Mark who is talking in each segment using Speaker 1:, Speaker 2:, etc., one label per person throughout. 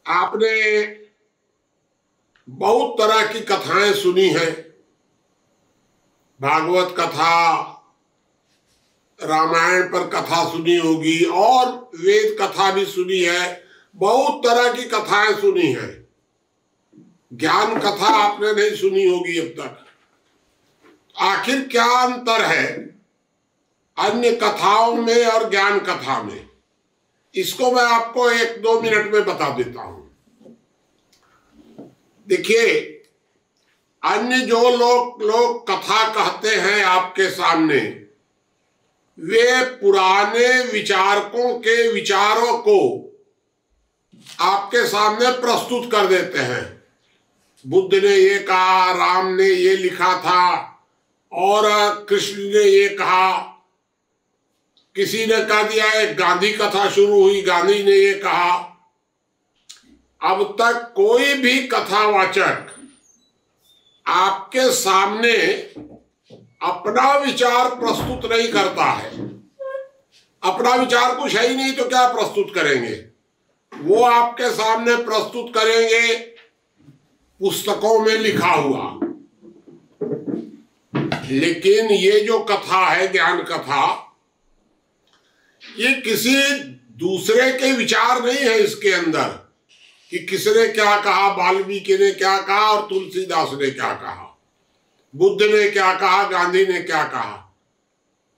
Speaker 1: आपने बहुत तरह की कथाएं सुनी हैं। भागवत कथा, रामायण पर कथा सुनी होगी और वेद कथा भी सुनी है। बहुत तरह की कथाएं सुनी हैं। ज्ञान कथा आपने नहीं सुनी होगी अब तक। आखिर क्या अंतर है अन्य कथाओं में और ज्ञान कथा में? इसको मैं आपको 1-2 मिनट में बता देता हूं। देखिए, अन्य जो लोग कथा कहते हैं आपके सामने, वे पुराने विचारकों के विचारों को आपके सामने प्रस्तुत कर देते हैं। बुद्ध ने ये कहा, राम ने ये लिखा था और कृष्ण ने ये कहा। किसी ने कह दिया, एक गांधी कथा शुरू हुई, गांधी ने ये कहा। अब तक कोई भी कथावाचक आपके सामने अपना विचार प्रस्तुत नहीं करता है। अपना विचार कुछ है ही नहीं तो क्या प्रस्तुत करेंगे? वो आपके सामने प्रस्तुत करेंगे पुस्तकों में लिखा हुआ। लेकिन ये जो कथा है, ज्ञान कथा, ये किसी दूसरे के विचार नहीं है इसके अंदर कि किसने क्या कहा, वाल्मीकि ने क्या कहा और तुलसीदास ने क्या कहा, बुद्ध ने क्या कहा, गांधी ने क्या कहा।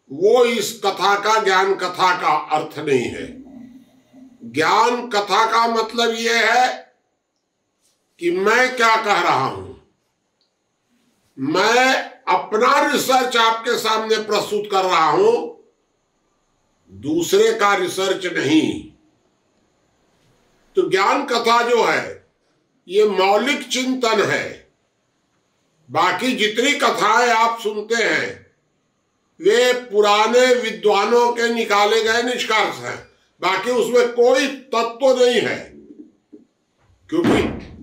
Speaker 1: वो इस कथा का, ज्ञान कथा का अर्थ नहीं है। ज्ञान कथा का मतलब यह है कि मैं क्या कह रहा हूं, मैं अपना रिसर्च आपके सामने प्रस्तुत कर रहा हूं, दूसरे का रिसर्च नहीं। तो ज्ञान कथा जो है ये मौलिक चिंतन है। बाकी जितनी कथाएं आप सुनते हैं वे पुराने विद्वानों के निकाले गए निष्कर्ष हैं। बाकी उसमें कोई तत्व नहीं है, क्योंकि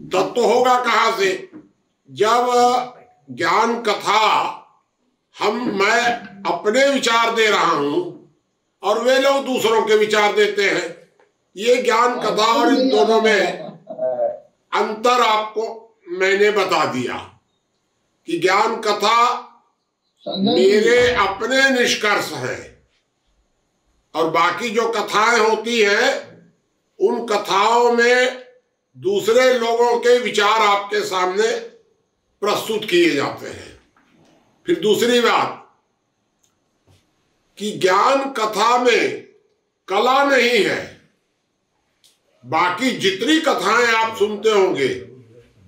Speaker 1: तत्व होगा कहां से? जब ज्ञान कथा मैं अपने विचार दे रहा हूं और वे लोग दूसरों के विचार देते हैं। ये ज्ञान कथा और इन दोनों में अंतर आपको मैंने बता दिया कि ज्ञान कथा मेरे अपने निष्कर्ष हैं और बाकी जो कथाएं होती हैं उन कथाओं में दूसरे लोगों के विचार आपके सामने प्रस्तुत किए जाते हैं। फिर दूसरी बात कि ज्ञान कथा में कला नहीं है। बाकी जितनी कथाएं आप सुनते होंगे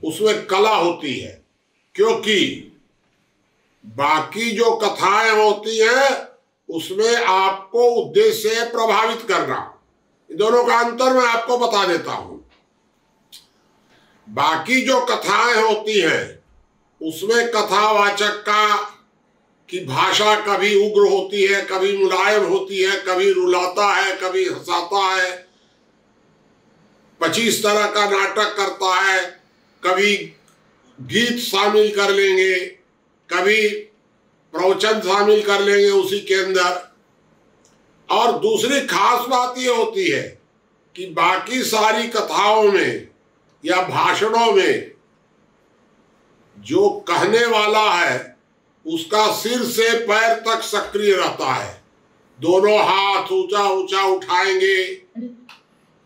Speaker 1: उसमें कला होती है, क्योंकि बाकी जो कथाएं होती हैं उसमें आपको उद्देश्य है प्रभावित करना। दोनों का अंतर मैं आपको बता देता हूं। बाकी जो कथाएं होती हैं उसमें कथावाचक की भाषा कभी उग्र होती है, कभी मुलायम होती है, कभी रुलाता है, कभी हंसाता है, 25 तरह का नाटक करता है, कभी गीत शामिल कर लेंगे, कभी प्रवचन शामिल कर लेंगे उसी के अंदर। और दूसरी खास बात यह होती है कि बाकी सारी कथाओं में या भाषणों में जो कहने वाला है उसका सिर से पैर तक सक्रिय रहता है। दोनों हाथ ऊंचा ऊंचा उठाएंगे,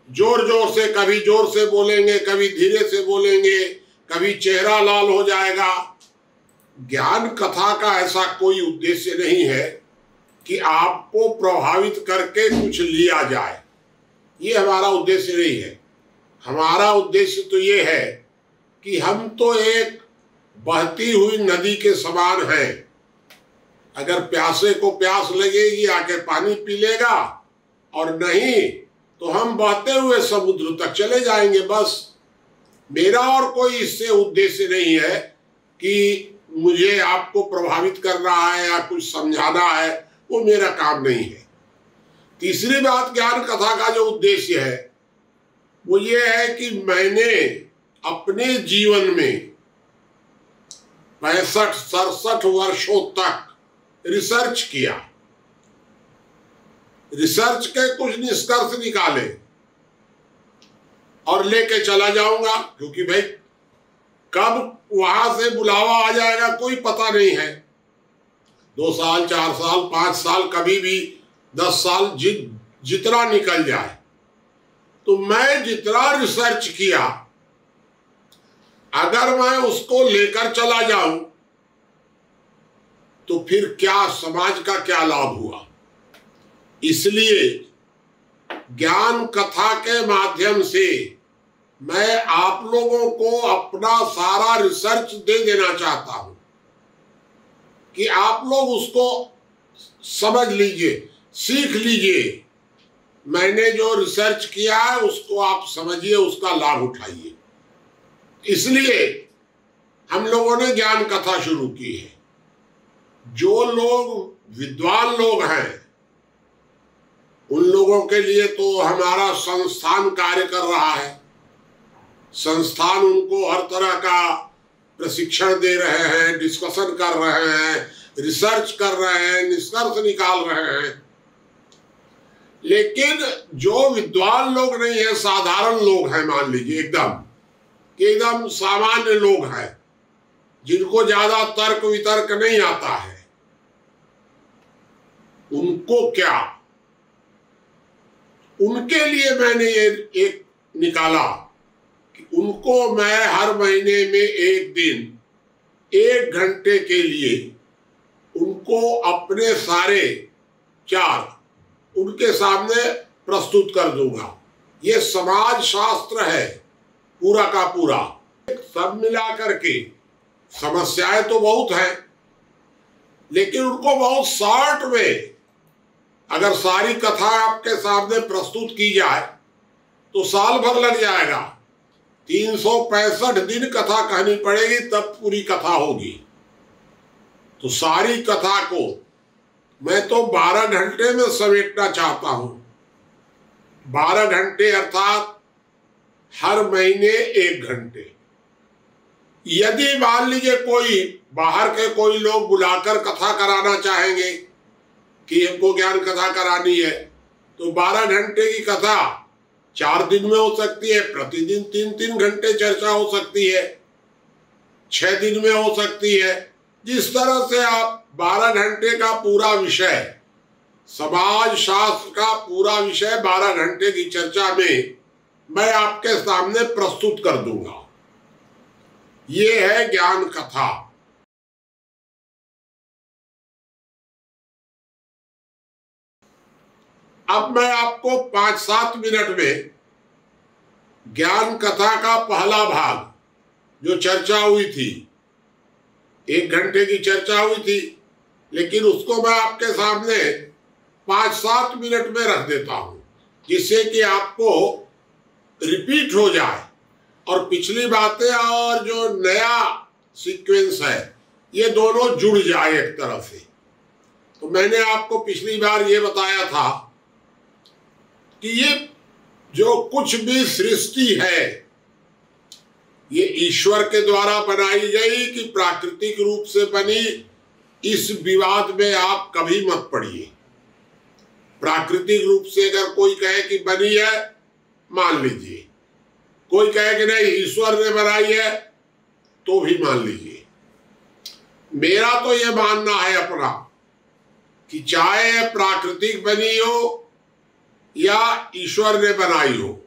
Speaker 1: जोर जोर से, कभी जोर से बोलेंगे, कभी धीरे से बोलेंगे, कभी चेहरा लाल हो जाएगा। ज्ञान कथा का ऐसा कोई उद्देश्य नहीं है कि आपको प्रभावित करके कुछ लिया जाए। ये हमारा उद्देश्य नहीं है। हमारा उद्देश्य तो ये है कि हम तो एक बहती हुई नदी के समान हैं। अगर प्यासे को प्यास लगेगी आके पानी पी लेगा, और नहीं तो हम बहते हुए समुद्र तक चले जाएंगे। बस मेरा और कोई इससे उद्देश्य नहीं है कि मुझे आपको प्रभावित करना है या कुछ समझाना है, वो मेरा काम नहीं है। तीसरी बात, ज्ञान कथा का जो उद्देश्य है वो ये है कि मैंने अपने जीवन में 65-67 वर्षों तक रिसर्च किया, रिसर्च के कुछ निष्कर्ष निकाले और लेके चला जाऊंगा, क्योंकि भाई कब वहां से बुलावा आ जाएगा कोई पता नहीं है। 2 साल, 4 साल, 5 साल, कभी भी 10 साल, जितना निकल जाए। तो मैं जितना रिसर्च किया, अगर मैं उसको लेकर चला जाऊं तो फिर क्या समाज का क्या लाभ हुआ। इसलिए ज्ञान कथा के माध्यम से मैं आप लोगों को अपना सारा रिसर्च दे देना चाहता हूं कि आप लोग उसको समझ लीजिए, सीख लीजिए। मैंने जो रिसर्च किया है उसको आप समझिए, उसका लाभ उठाइए। इसलिए हम लोगों ने ज्ञान कथा शुरू की है। जो लोग विद्वान लोग हैं उन लोगों के लिए तो हमारा संस्थान कार्य कर रहा है। संस्थान उनको हर तरह का प्रशिक्षण दे रहे हैं, डिस्कशन कर रहे हैं, रिसर्च कर रहे हैं, निष्कर्ष निकाल रहे हैं। लेकिन जो विद्वान लोग नहीं है, साधारण लोग हैं, मान लीजिए एकदम सामान्य लोग हैं, जिनको ज्यादा तर्क वितर्क नहीं आता है, उनको क्या, उनके लिए मैंने ये एक निकाला कि उनको मैं हर महीने में एक दिन 1 घंटे के लिए उनको अपने सारे 4 उनके सामने प्रस्तुत कर दूंगा। ये समाज शास्त्र है पूरा का पूरा। सब मिला करके समस्याएं तो बहुत हैं, लेकिन उनको बहुत शॉर्ट में अगर सारी कथा आपके सामने प्रस्तुत की जाए तो साल भर लग जाएगा। 365 दिन कथा कहनी पड़ेगी, तब पूरी कथा होगी। तो सारी कथा को मैं तो 12 घंटे में समेटना चाहता हूं। 12 घंटे अर्थात हर महीने 1 घंटे। यदि मान लीजिए कोई बाहर के कोई लोग बुलाकर कथा कराना चाहेंगे कि हमको ज्ञान कथा करानी है, तो 12 घंटे की कथा 4 दिन में हो सकती है, प्रतिदिन 3-3 घंटे चर्चा हो सकती है, 6 दिन में हो सकती है। जिस तरह से आप 12 घंटे का पूरा विषय, समाज शास्त्र का पूरा विषय 12 घंटे की चर्चा में मैं आपके सामने प्रस्तुत कर दूंगा। ये है ज्ञान कथा। अब मैं आपको 5-7 मिनट में ज्ञान कथा का पहला भाग जो चर्चा हुई थी, 1 घंटे की चर्चा हुई थी, लेकिन उसको मैं आपके सामने 5-7 मिनट में रख देता हूं, जिससे कि आपको रिपीट हो जाए और पिछली बातें और जो नया सीक्वेंस है ये दोनों जुड़ जाए एक तरह से। तो मैंने आपको पिछली बार ये बताया था कि ये जो कुछ भी सृष्टि है ये ईश्वर के द्वारा बनाई गई कि प्राकृतिक रूप से बनी, इस विवाद में आप कभी मत पड़िए। प्राकृतिक रूप से अगर कोई कहे कि बनी है, मान लीजिए। कोई कहे कि नहीं ईश्वर ने बनाई है, तो भी मान लीजिए। मेरा तो ये मानना है अपना कि चाहे प्राकृतिक बनी हो या ईश्वर ने बनाई हो,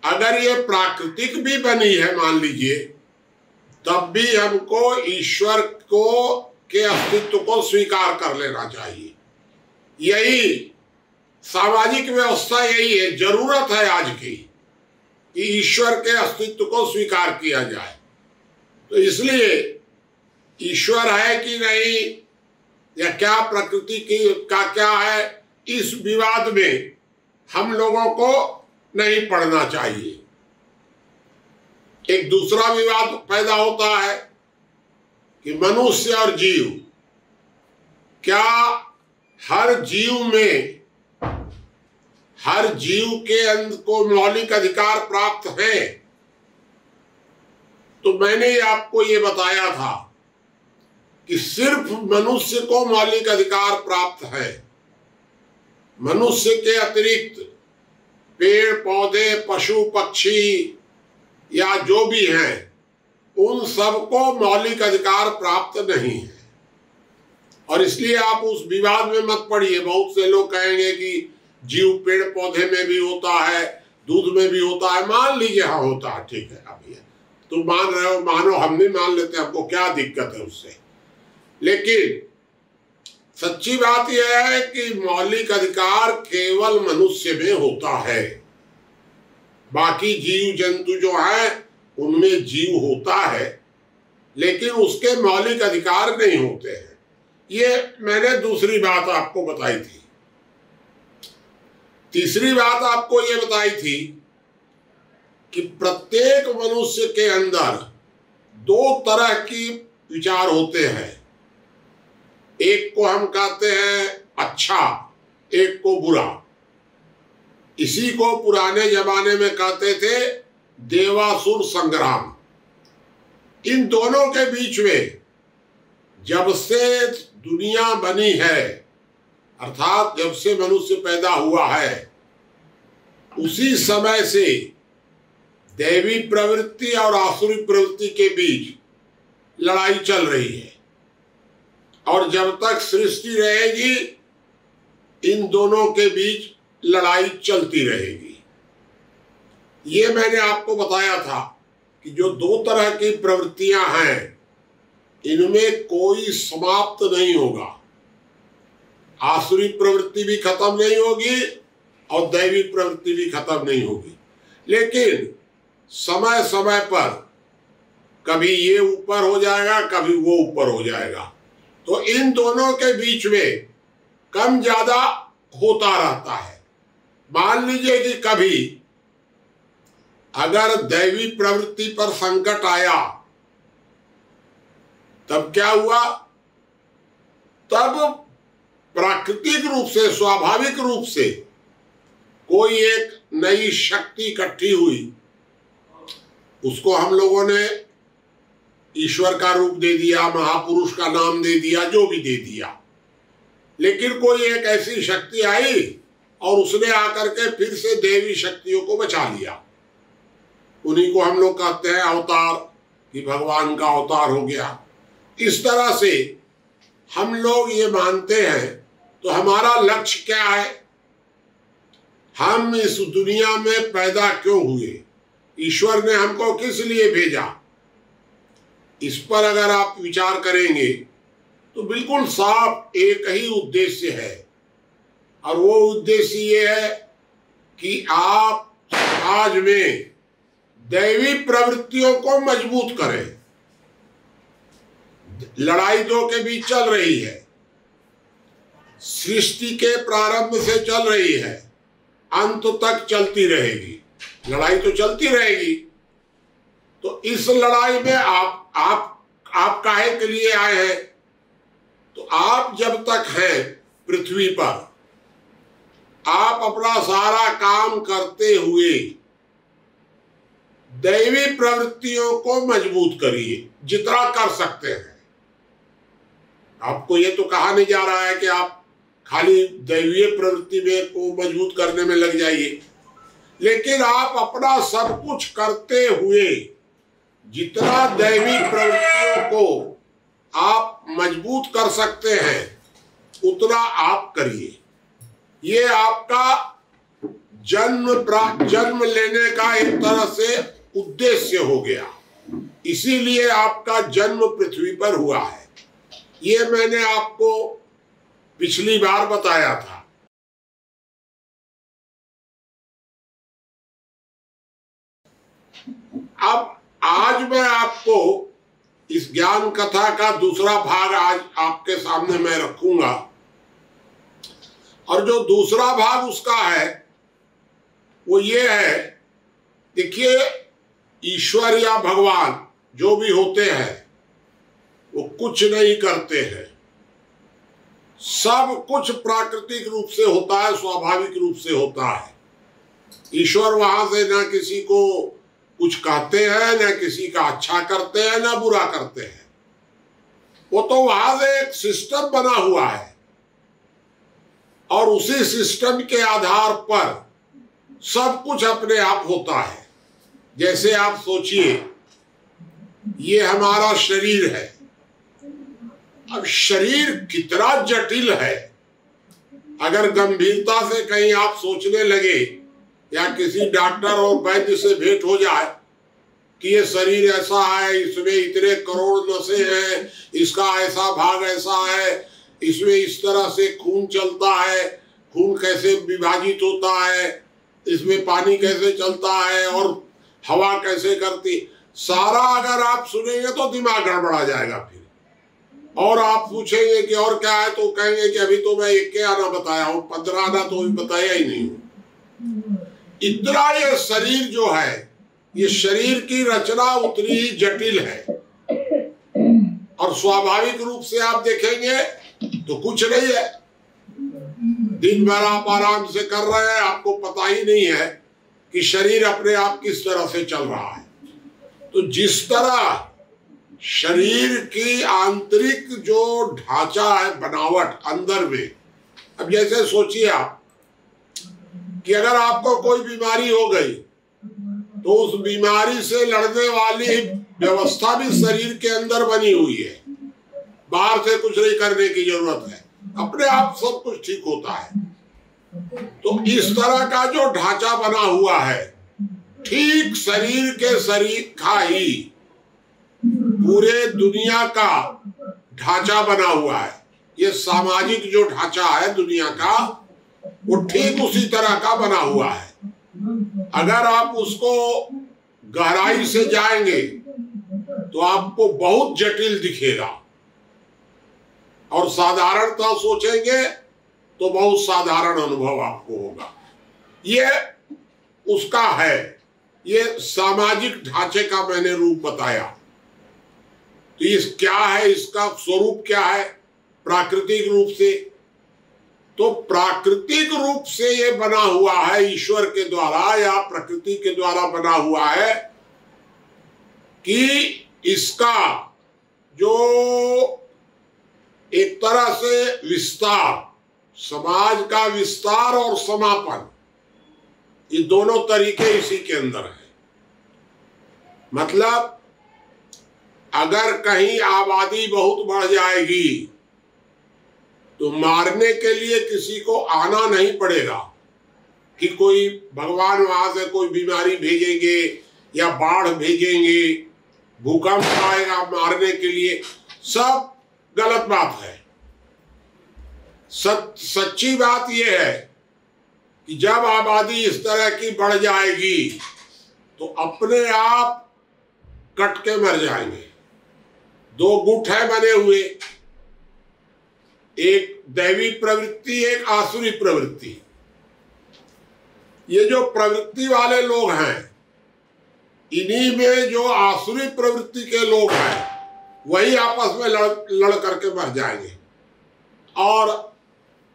Speaker 1: अगर ये प्राकृतिक भी बनी है मान लीजिए, तब भी हमको ईश्वर को के अस्तित्व को स्वीकार कर लेना चाहिए। यही सामाजिक व्यवस्था, यही है, जरूरत है आज की कि ईश्वर के अस्तित्व को स्वीकार किया जाए। तो इसलिए ईश्वर है कि नहीं या क्या प्रकृति की का क्या है, इस विवाद में हम लोगों को नहीं पड़ना चाहिए। एक दूसरा विवाद पैदा होता है कि मनुष्य और जीव, क्या हर जीव के अंदर को मौलिक अधिकार प्राप्त है? तो मैंने आपको ये बताया था कि सिर्फ मनुष्य को मौलिक अधिकार प्राप्त है। मनुष्य के अतिरिक्त पेड़ पौधे पशु पक्षी या जो भी हैं उन सबको मौलिक अधिकार प्राप्त नहीं है। और इसलिए आप उस विवाद में मत पड़िए। बहुत से लोग कहेंगे कि जीव पेड़ पौधे में भी होता है, दूध में भी होता है। मान लीजिए हाँ होता है, ठीक है, अब ये तुम मान रहे हो, मानो, हम भी मान लेते हैं, हमको क्या दिक्कत है उससे। लेकिन सच्ची बात यह है कि मौलिक अधिकार केवल मनुष्य में होता है। बाकी जीव जंतु जो है उनमें जीव होता है, लेकिन उसके मौलिक अधिकार नहीं होते हैं। ये मैंने दूसरी बात आपको बताई थी। तीसरी बात आपको ये बताई थी कि प्रत्येक मनुष्य के अंदर दो तरह की विचार होते हैं। एक को हम कहते हैं अच्छा, एक को बुरा। इसी को पुराने जमाने में कहते थे देवासुर संग्राम। इन दोनों के बीच में जब से दुनिया बनी है, अर्थात जब से मनुष्य पैदा हुआ है, उसी समय से दैवी प्रवृत्ति और आसुरी प्रवृत्ति के बीच लड़ाई चल रही है। और जब तक सृष्टि रहेगी इन दोनों के बीच लड़ाई चलती रहेगी। ये मैंने आपको बताया था कि जो दो तरह की प्रवृत्तियां हैं इनमें कोई समाप्त नहीं होगा। आसुरी प्रवृत्ति भी खत्म नहीं होगी और दैवी प्रवृत्ति भी खत्म नहीं होगी, लेकिन समय समय पर कभी ये ऊपर हो जाएगा, कभी वो ऊपर हो जाएगा। तो इन दोनों के बीच में कम ज्यादा होता रहता है। मान लीजिए कि कभी अगर दैवी प्रवृत्ति पर संकट आया, तब क्या हुआ? तब प्राकृतिक रूप से, स्वाभाविक रूप से कोई एक नई शक्ति इकट्ठी हुई। उसको हम लोगों ने ईश्वर का रूप दे दिया, महापुरुष का नाम दे दिया, जो भी दे दिया। लेकिन कोई एक ऐसी शक्ति आई और उसने आकर के फिर से देवी शक्तियों को बचा लिया। उन्हीं को हम लोग कहते हैं अवतार, कि भगवान का अवतार हो गया। इस तरह से हम लोग ये मानते हैं। तो हमारा लक्ष्य क्या है? हम इस दुनिया में पैदा क्यों हुए? ईश्वर ने हमको किस लिए भेजा? इस पर अगर आप विचार करेंगे तो बिल्कुल साफ एक ही उद्देश्य है, और वो उद्देश्य ये है कि आप समाज में दैवी प्रवृत्तियों को मजबूत करें। लड़ाई दो के बीच चल रही है, सृष्टि के प्रारंभ से चल रही है, अंत तक चलती रहेगी। लड़ाई तो चलती रहेगी। तो इस लड़ाई में आप काहे के लिए आए हैं? तो आप जब तक हैं पृथ्वी पर, आप अपना सारा काम करते हुए दैवी प्रवृत्तियों को मजबूत करिए, जितना कर सकते हैं। आपको ये तो कहा नहीं जा रहा है कि आप खाली दैवीय प्रवृत्ति में को मजबूत करने में लग जाइए, लेकिन आप अपना सब कुछ करते हुए जितना दैवी प्रवृत्तियों को आप मजबूत कर सकते हैं उतना आप करिए। ये आपका जन्म लेने का एक तरह से उद्देश्य हो गया, इसीलिए आपका जन्म पृथ्वी पर हुआ है। ये मैंने आपको पिछली बार बताया था। अब आज मैं आपको इस ज्ञान कथा का दूसरा भाग आज आपके सामने मैं रखूंगा, और जो दूसरा भाग उसका है वो ये है। देखिए, ईश्वर या भगवान जो भी होते हैं वो कुछ नहीं करते हैं, सब कुछ प्राकृतिक रूप से होता है, स्वाभाविक रूप से होता है। ईश्वर वहां से ना किसी को कुछ कहते हैं, ना किसी का अच्छा करते हैं, ना बुरा करते हैं। वो तो वहां से एक सिस्टम बना हुआ है, और उसी सिस्टम के आधार पर सब कुछ अपने आप होता है। जैसे आप सोचिए, ये हमारा शरीर है। अब शरीर कितना जटिल है, अगर गंभीरता से कहीं आप सोचने लगे या किसी डॉक्टर और वैद्य से भेंट हो जाए कि ये शरीर ऐसा है, इसमें इतने करोड़ नसें हैं, इसका ऐसा भाग ऐसा है, इसमें इस तरह से खून चलता है, खून कैसे विभाजित होता है, इसमें पानी कैसे चलता है और हवा कैसे करती, सारा अगर आप सुनेंगे तो दिमाग गड़बड़ा जाएगा फिर। और आप पूछेंगे कि और क्या है, तो कहेंगे कि अभी तो मैं एक के आना बताया हूं, 15 आना तो बताया ही नहीं। इतना ये शरीर जो है, ये शरीर की रचना उतनी ही जटिल है। और स्वाभाविक रूप से आप देखेंगे तो कुछ नहीं है, दिन भर आप आराम से कर रहे हैं, आपको पता ही नहीं है कि शरीर अपने आप किस तरह से चल रहा है। तो जिस तरह शरीर की आंतरिक जो ढांचा है, बनावट अंदर में, अब जैसे सोचिए आप कि अगर आपको कोई बीमारी हो गई तो उस बीमारी से लड़ने वाली व्यवस्था भी शरीर के अंदर बनी हुई है, बाहर से कुछ नहीं करने की जरूरत है, अपने आप सब कुछ ठीक होता है। तो इस तरह का जो ढांचा बना हुआ है, ठीक शरीर के शरीर का ही पूरे दुनिया का ढांचा बना हुआ है। ये सामाजिक जो ढांचा है दुनिया का, वो ठीक उसी तरह का बना हुआ है। अगर आप उसको गहराई से जाएंगे तो आपको बहुत जटिल दिखेगा, और साधारणतः सोचेंगे तो बहुत साधारण अनुभव आपको होगा। ये उसका है, ये सामाजिक ढांचे का मैंने रूप बताया। तो इस क्या है, इसका स्वरूप क्या है प्राकृतिक रूप से? तो प्राकृतिक रूप से ये बना हुआ है, ईश्वर के द्वारा या प्रकृति के द्वारा बना हुआ है कि इसका जो एक तरह से विस्तार, समाज का विस्तार और समापन, ये दोनों तरीके इसी के अंदर है। मतलब अगर कहीं आबादी बहुत बढ़ जाएगी तो मारने के लिए किसी को आना नहीं पड़ेगा कि कोई भगवान वहां से कोई बीमारी भेजेंगे या बाढ़ भेजेंगे, भूकंप आएगा मारने के लिए। सब गलत बात है। सच्ची बात यह है कि जब आबादी इस तरह की बढ़ जाएगी तो अपने आप कट के मर जाएंगे। दो गुट है बने हुए, एक दैवी प्रवृत्ति, एक आसुरी प्रवृत्ति। ये जो प्रवृत्ति वाले लोग हैं, इन्हीं में जो आसुरी प्रवृत्ति के लोग हैं वही आपस में लड़ करके मर जाएंगे और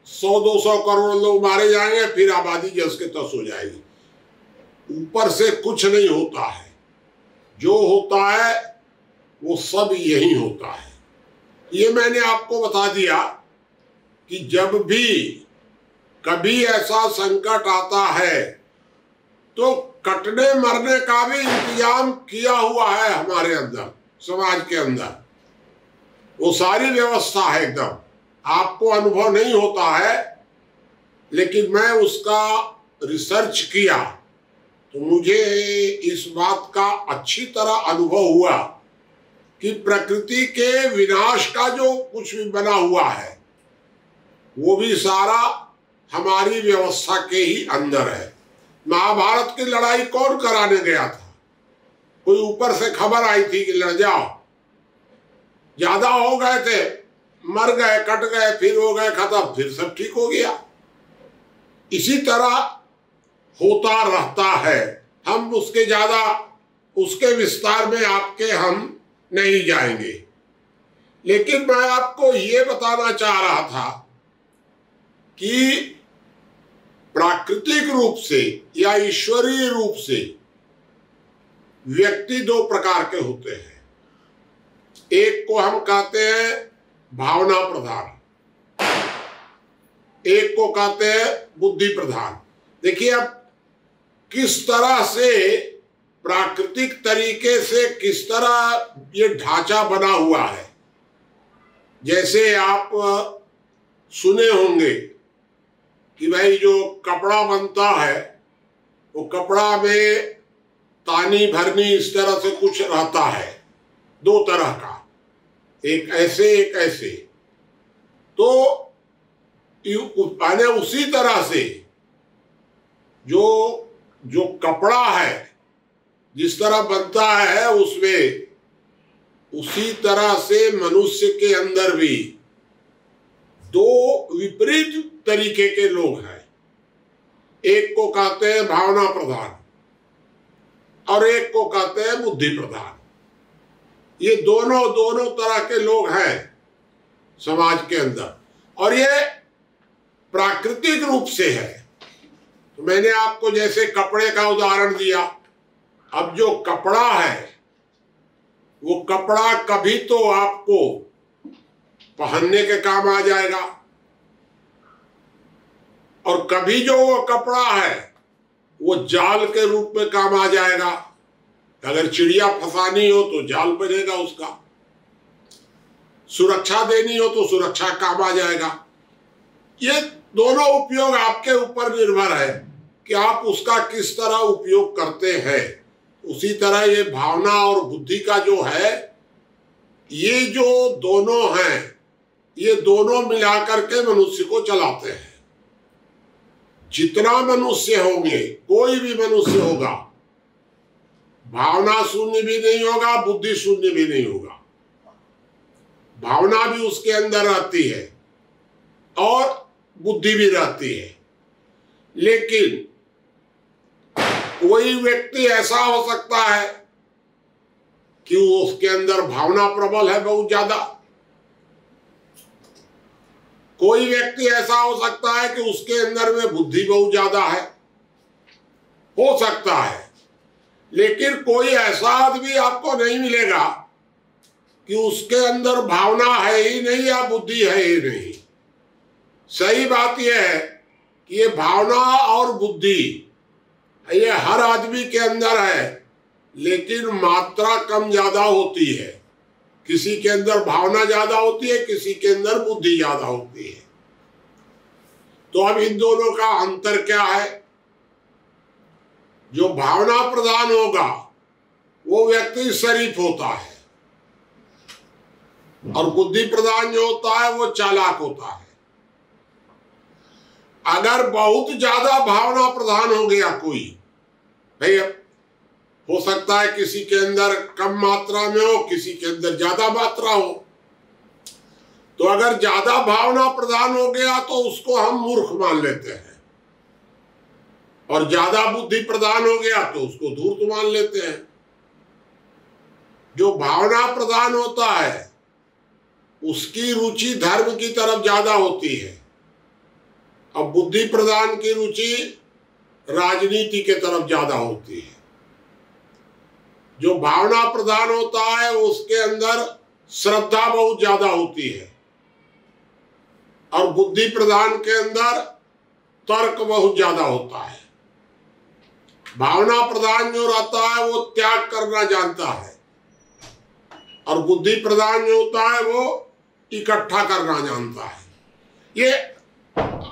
Speaker 1: 100-200 करोड़ लोग मारे जाएंगे, फिर आबादी जस के तस हो जाएगी। ऊपर से कुछ नहीं होता है, जो होता है वो सब यही होता है। ये मैंने आपको बता दिया कि जब भी कभी ऐसा संकट आता है तो कटने मरने का भी इंतजाम किया हुआ है हमारे अंदर, समाज के अंदर। वो सारी व्यवस्था है एकदम, आपको अनुभव नहीं होता है, लेकिन मैं उसका रिसर्च किया तो मुझे इस बात का अच्छी तरह अनुभव हुआ कि प्रकृति के विनाश का जो कुछ भी बना हुआ है वो भी सारा हमारी व्यवस्था के ही अंदर है। महाभारत की लड़ाई कौन कराने गया था? कोई ऊपर से खबर आई थी कि लड़ जाओ, ज्यादा हो गए थे, मर गए, कट गए, फिर हो गए खत्म, फिर सब ठीक हो गया। इसी तरह होता रहता है। हम उसके ज्यादा उसके विस्तार में आपके हम नहीं जाएंगे, लेकिन मैं आपको ये बताना चाह रहा था कि प्राकृतिक रूप से या ईश्वरीय रूप से व्यक्ति दो प्रकार के होते हैं। एक को हम कहते हैं भावना प्रधान, एक को कहते हैं बुद्धि प्रधान। देखिए, अब किस तरह से प्राकृतिक तरीके से किस तरह ये ढांचा बना हुआ है। जैसे आप सुने होंगे कि भाई जो कपड़ा बनता है वो कपड़ा में तानी भरनी इस तरह से कुछ रहता है, दो तरह का, एक ऐसे एक ऐसे। तो माने उसी तरह से जो कपड़ा है जिस तरह बनता है उसमें, उसी तरह से मनुष्य के अंदर भी दो विपरीत तरीके के लोग हैं। एक को कहते हैं भावना प्रधान और एक को कहते हैं बुद्धि प्रधान। ये दोनों तरह के लोग हैं समाज के अंदर, और ये प्राकृतिक रूप से है। तो मैंने आपको जैसे कपड़े का उदाहरण दिया। अब जो कपड़ा है वो कपड़ा कभी तो आपको पहनने के काम आ जाएगा, और कभी जो वो कपड़ा है वो जाल के रूप में काम आ जाएगा। अगर चिड़िया फंसानी हो तो जाल बनेगा, उसका सुरक्षा देनी हो तो सुरक्षा काम आ जाएगा। ये दोनों उपयोग आपके ऊपर निर्भर है कि आप उसका किस तरह उपयोग करते हैं। उसी तरह ये भावना और बुद्धि का जो है, ये जो दोनों हैं, ये दोनों मिलाकर के मनुष्य को चलाते हैं। जितना मनुष्य होंगे, कोई भी मनुष्य होगा, भावना शून्य भी नहीं होगा, बुद्धि शून्य भी नहीं होगा। भावना भी उसके अंदर रहती है और बुद्धि भी रहती है। लेकिन कोई व्यक्ति ऐसा हो सकता है कि उसके अंदर भावना प्रबल है बहुत ज्यादा, कोई व्यक्ति ऐसा हो सकता है कि उसके अंदर में बुद्धि बहुत ज्यादा है, हो सकता है। लेकिन कोई ऐसा आदमी आपको नहीं मिलेगा कि उसके अंदर भावना है ही नहीं या बुद्धि है ही नहीं। सही बात यह है कि ये भावना और बुद्धि ये हर आदमी के अंदर है, लेकिन मात्रा कम ज्यादा होती है। किसी के अंदर भावना ज्यादा होती है, किसी के अंदर बुद्धि ज्यादा होती है। तो अब इन दोनों का अंतर क्या है? जो भावना प्रधान होगा वो व्यक्ति शरीफ होता है, और बुद्धि प्रधान जो होता है वो चालाक होता है। अगर बहुत ज्यादा भावना प्रधान हो गया कोई, भाई हो सकता है किसी के अंदर कम मात्रा में हो, किसी के अंदर ज्यादा मात्रा हो, तो अगर ज्यादा भावना प्रधान हो गया तो उसको हम मूर्ख मान लेते हैं, और ज्यादा बुद्धि प्रधान हो गया तो उसको धूर्त मान लेते हैं। जो भावना प्रधान होता है उसकी रुचि धर्म की तरफ ज्यादा होती है, अब बुद्धि प्रधान की रुचि राजनीति के तरफ ज्यादा होती है। जो भावना प्रधान होता है उसके अंदर श्रद्धा बहुत ज्यादा होती है, और बुद्धि प्रधान के अंदर तर्क बहुत ज्यादा होता है। भावना प्रधान जो रहता है वो त्याग करना जानता है, और बुद्धि प्रधान जो होता है वो इकट्ठा करना जानता है। ये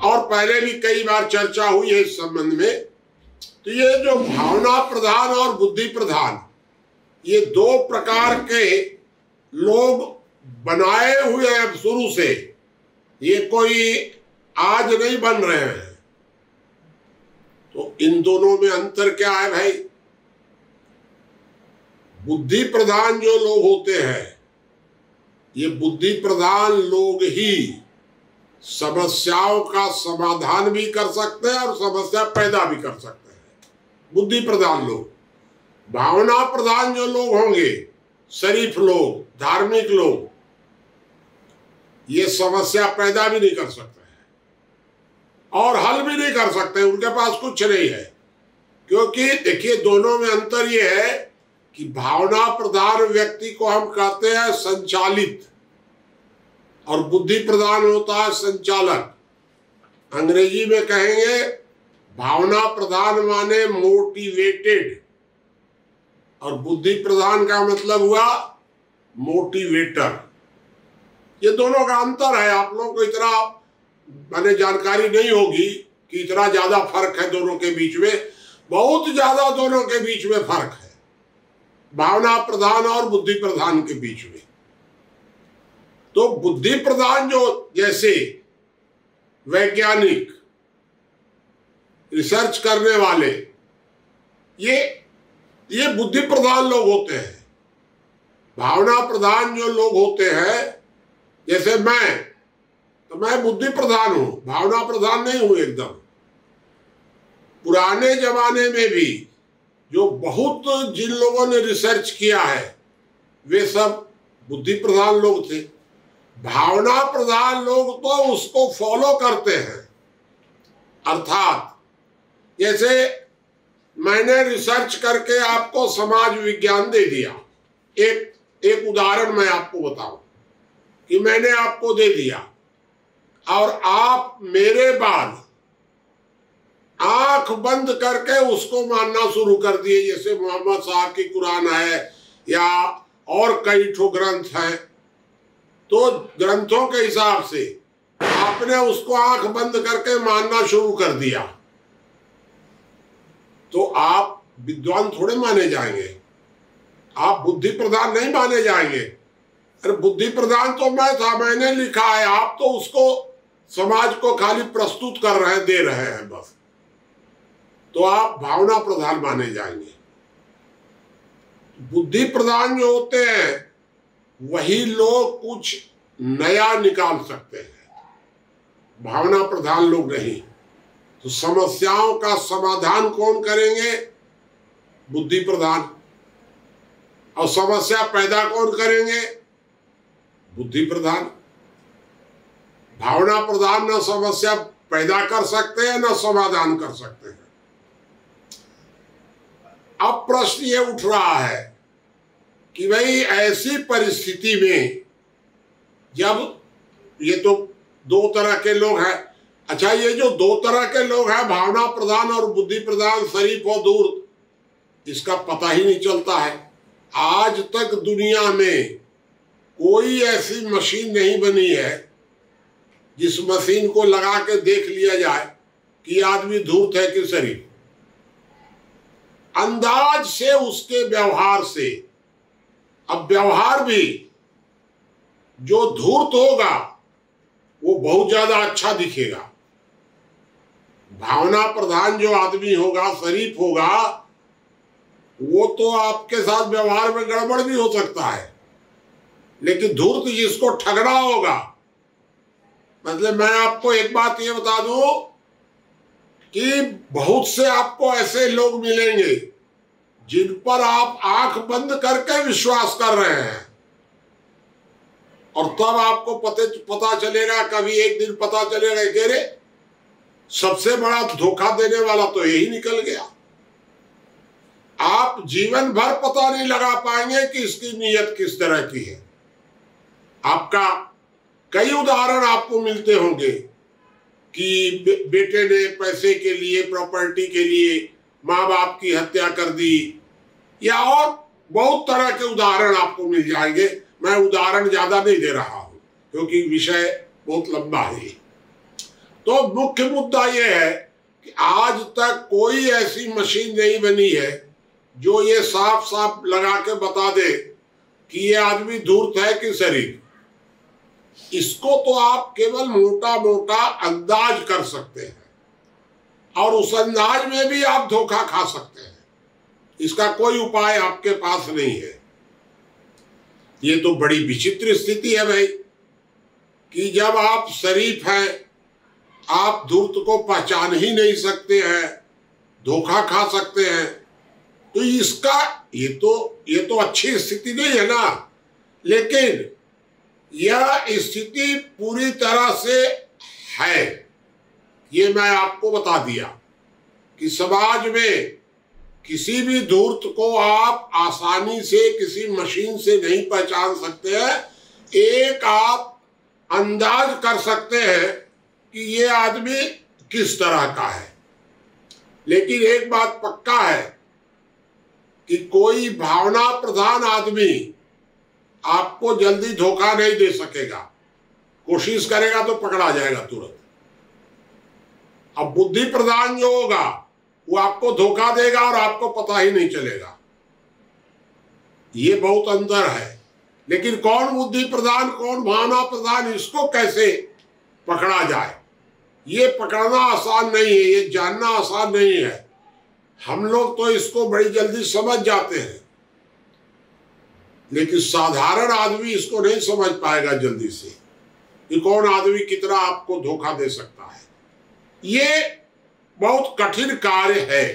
Speaker 1: और पहले भी कई बार चर्चा हुई है इस संबंध में। तो ये जो भावना प्रधान और बुद्धि प्रधान, ये दो प्रकार के लोग बनाए हुए हैं शुरू से, ये कोई आज नहीं बन रहे हैं। तो इन दोनों में अंतर क्या है भाई? बुद्धि प्रधान जो लोग होते हैं, ये बुद्धि प्रधान लोग ही समस्याओं का समाधान भी कर सकते हैं और समस्या पैदा भी कर सकते हैं, बुद्धि प्रधान लोग। भावना प्रधान जो लोग होंगे, शरीफ लोग, धार्मिक लोग, ये समस्या पैदा भी नहीं कर सकते हैं और हल भी नहीं कर सकते, उनके पास कुछ नहीं है। क्योंकि देखिए दोनों में अंतर ये है कि भावना प्रधान व्यक्ति को हम कहते हैं संचालित, और बुद्धि प्रधान होता है संचालक। अंग्रेजी में कहेंगे भावना प्रधान माने मोटिवेटेड, और बुद्धि प्रधान का मतलब हुआ मोटिवेटर। ये दोनों का अंतर है। आप लोगों को इतना माने जानकारी नहीं होगी कि इतना ज्यादा फर्क है दोनों के बीच में। बहुत ज्यादा दोनों के बीच में फर्क है, भावना प्रधान और बुद्धि प्रधान के बीच में। तो बुद्धि प्रधान जो, जैसे वैज्ञानिक, रिसर्च करने वाले, ये बुद्धि प्रधान लोग होते हैं। भावना प्रधान जो लोग होते हैं, जैसे मैं बुद्धि प्रधान हूं, भावना प्रधान नहीं हूं एकदम। पुराने जमाने में भी जो बहुत जिन लोगों ने रिसर्च किया है वे सब बुद्धि प्रधान लोग थे। भावना प्रधान लोग तो उसको फॉलो करते हैं। अर्थात जैसे मैंने रिसर्च करके आपको समाज विज्ञान दे दिया, एक उदाहरण मैं आपको बताऊं कि मैंने आपको दे दिया और आप मेरे बाद आंख बंद करके उसको मानना शुरू कर दिए, जैसे मोहम्मद साहब की कुरान है या और कई ठो ग्रंथ हैं, तो ग्रंथों के हिसाब से आपने उसको आंख बंद करके मानना शुरू कर दिया, तो आप विद्वान थोड़े माने जाएंगे, आप बुद्धि प्रधान नहीं माने जाएंगे। अरे बुद्धि प्रधान तो मैं था, मैंने लिखा है, आप तो उसको समाज को खाली प्रस्तुत कर रहे हैं, दे रहे हैं बस, तो आप भावना प्रधान माने जाएंगे। बुद्धि प्रधान जो होते हैं वही लोग कुछ नया निकाल सकते हैं, भावना प्रधान लोग नहीं। तो समस्याओं का समाधान कौन करेंगे? बुद्धि प्रधान। और समस्या पैदा कौन करेंगे? बुद्धि प्रधान। भावना प्रधान न समस्या पैदा कर सकते हैं न समाधान कर सकते हैं। अब प्रश्न ये उठ रहा है कि भाई ऐसी परिस्थिति में जब ये तो दो तरह के लोग हैं, अच्छा ये जो दो तरह के लोग हैं, भावना प्रधान और बुद्धि प्रधान, शरीफ और दूर, इसका पता ही नहीं चलता है। आज तक दुनिया में कोई ऐसी मशीन नहीं बनी है जिस मशीन को लगा के देख लिया जाए कि आदमी धूर्त है कि शरीफ। अंदाज से, उसके व्यवहार से। अब व्यवहार भी जो धूर्त होगा वो बहुत ज्यादा अच्छा दिखेगा, भावना प्रधान जो आदमी होगा, शरीफ होगा, वो तो आपके साथ व्यवहार में गड़बड़ भी हो सकता है, लेकिन धूर्त जिसको ठगना होगा, मतलब मैं आपको एक बात ये बता दूं कि बहुत से आपको ऐसे लोग मिलेंगे जिन पर आप आंख बंद करके विश्वास कर रहे हैं, और तब आपको पता चलेगा, कभी एक दिन पता चलेगा कि रे सबसे बड़ा धोखा देने वाला तो यही निकल गया। आप जीवन भर पता नहीं लगा पाएंगे कि इसकी नीयत किस तरह की है। आपका कई उदाहरण आपको मिलते होंगे कि बेटे ने पैसे के लिए, प्रॉपर्टी के लिए माँ बाप की हत्या कर दी, या और बहुत तरह के उदाहरण आपको मिल जाएंगे। मैं उदाहरण ज्यादा नहीं दे रहा हूं क्योंकि विषय बहुत लंबा है। तो मुख्य मुद्दा यह है कि आज तक कोई ऐसी मशीन नहीं बनी है जो ये साफ साफ लगा के बता दे कि ये आदमी धूर्त है कि शरीफ। इसको तो आप केवल मोटा मोटा अंदाज कर सकते हैं, और उस अंदाज में भी आप धोखा खा सकते हैं। इसका कोई उपाय आपके पास नहीं है। ये तो बड़ी विचित्र स्थिति है भाई कि जब आप शरीफ हैं, आप धूर्त को पहचान ही नहीं सकते हैं, धोखा खा सकते हैं, तो इसका ये तो अच्छी स्थिति नहीं है ना। लेकिन यह स्थिति पूरी तरह से है, ये मैं आपको बता दिया कि समाज में किसी भी धूर्त को आप आसानी से किसी मशीन से नहीं पहचान सकते हैं। एक आप अंदाज कर सकते हैं कि ये आदमी किस तरह का है, लेकिन एक बात पक्का है कि कोई भावना प्रधान आदमी आपको जल्दी धोखा नहीं दे सकेगा। कोशिश करेगा तो पकड़ा जाएगा तुरंत। अब बुद्धि प्रधान जो होगा वो आपको धोखा देगा और आपको पता ही नहीं चलेगा। ये बहुत अंतर है। लेकिन कौन बुद्धि प्रधान कौन भावना प्रधान, इसको कैसे पकड़ा जाए, ये पकड़ना आसान नहीं है, ये जानना आसान नहीं है। हम लोग तो इसको बड़ी जल्दी समझ जाते हैं, लेकिन साधारण आदमी इसको नहीं समझ पाएगा जल्दी से कि कौन आदमी कितना आपको धोखा दे सकता है। ये बहुत कठिन कार्य है,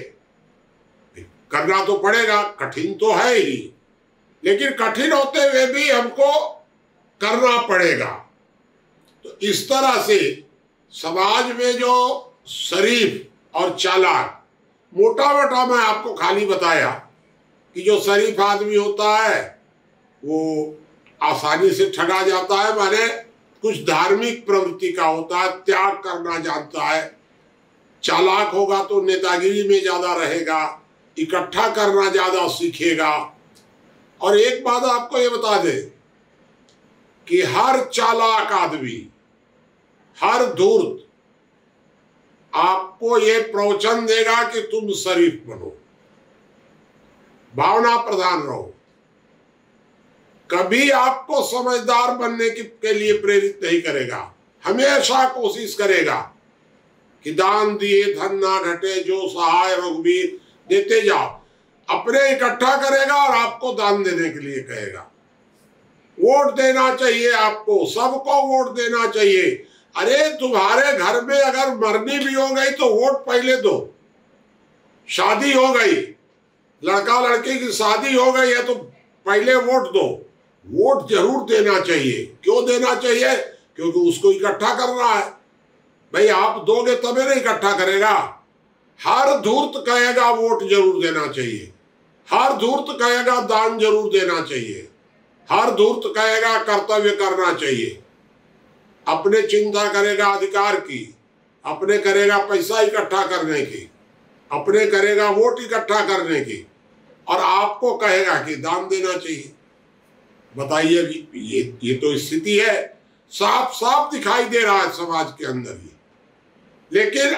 Speaker 1: करना तो पड़ेगा, कठिन तो है ही, लेकिन कठिन होते हुए भी हमको करना पड़ेगा। तो इस तरह से समाज में जो शरीफ और चालाक, मोटा मोटा मैं आपको खाली बताया कि जो शरीफ आदमी होता है वो आसानी से ठगा जाता है, माने कुछ धार्मिक प्रवृत्ति का होता है, त्याग करना जानता है। चालाक होगा तो नेतागिरी में ज्यादा रहेगा, इकट्ठा करना ज्यादा सीखेगा। और एक बात आपको ये बता दे कि हर चालाक आदमी, हर धूर्त आपको ये प्रवचन देगा कि तुम शरीफ बनो, भावना प्रधान रहो, कभी आपको समझदार बनने के लिए प्रेरित नहीं करेगा। हमेशा कोशिश करेगा कि दान दिए धन ना घटे, जो सहाय रघुवीर देते जाओ। अपने इकट्ठा करेगा और आपको दान देने के लिए कहेगा। वोट देना चाहिए आपको, सबको वोट देना चाहिए। अरे तुम्हारे घर में अगर मरनी भी हो गई तो वोट पहले दो। शादी हो गई, लड़का लड़की की शादी हो गई है तो पहले वोट दो। वोट जरूर देना चाहिए। क्यों देना चाहिए? क्योंकि उसको इकट्ठा करना है। भाई आप दोगे तभी नहीं इकट्ठा करेगा। हर धूर्त कहेगा वोट जरूर देना चाहिए, हर धूर्त कहेगा दान जरूर देना चाहिए, हर धूर्त कहेगा कर्तव्य करना चाहिए। अपने चिंता करेगा अधिकार की, अपने करेगा पैसा इकट्ठा करने की, अपने करेगा वोट इकट्ठा करने की, और आपको कहेगा कि दान देना चाहिए। बताइए, ये तो स्थिति है, साफ साफ दिखाई दे रहा है समाज के अंदर ही। लेकिन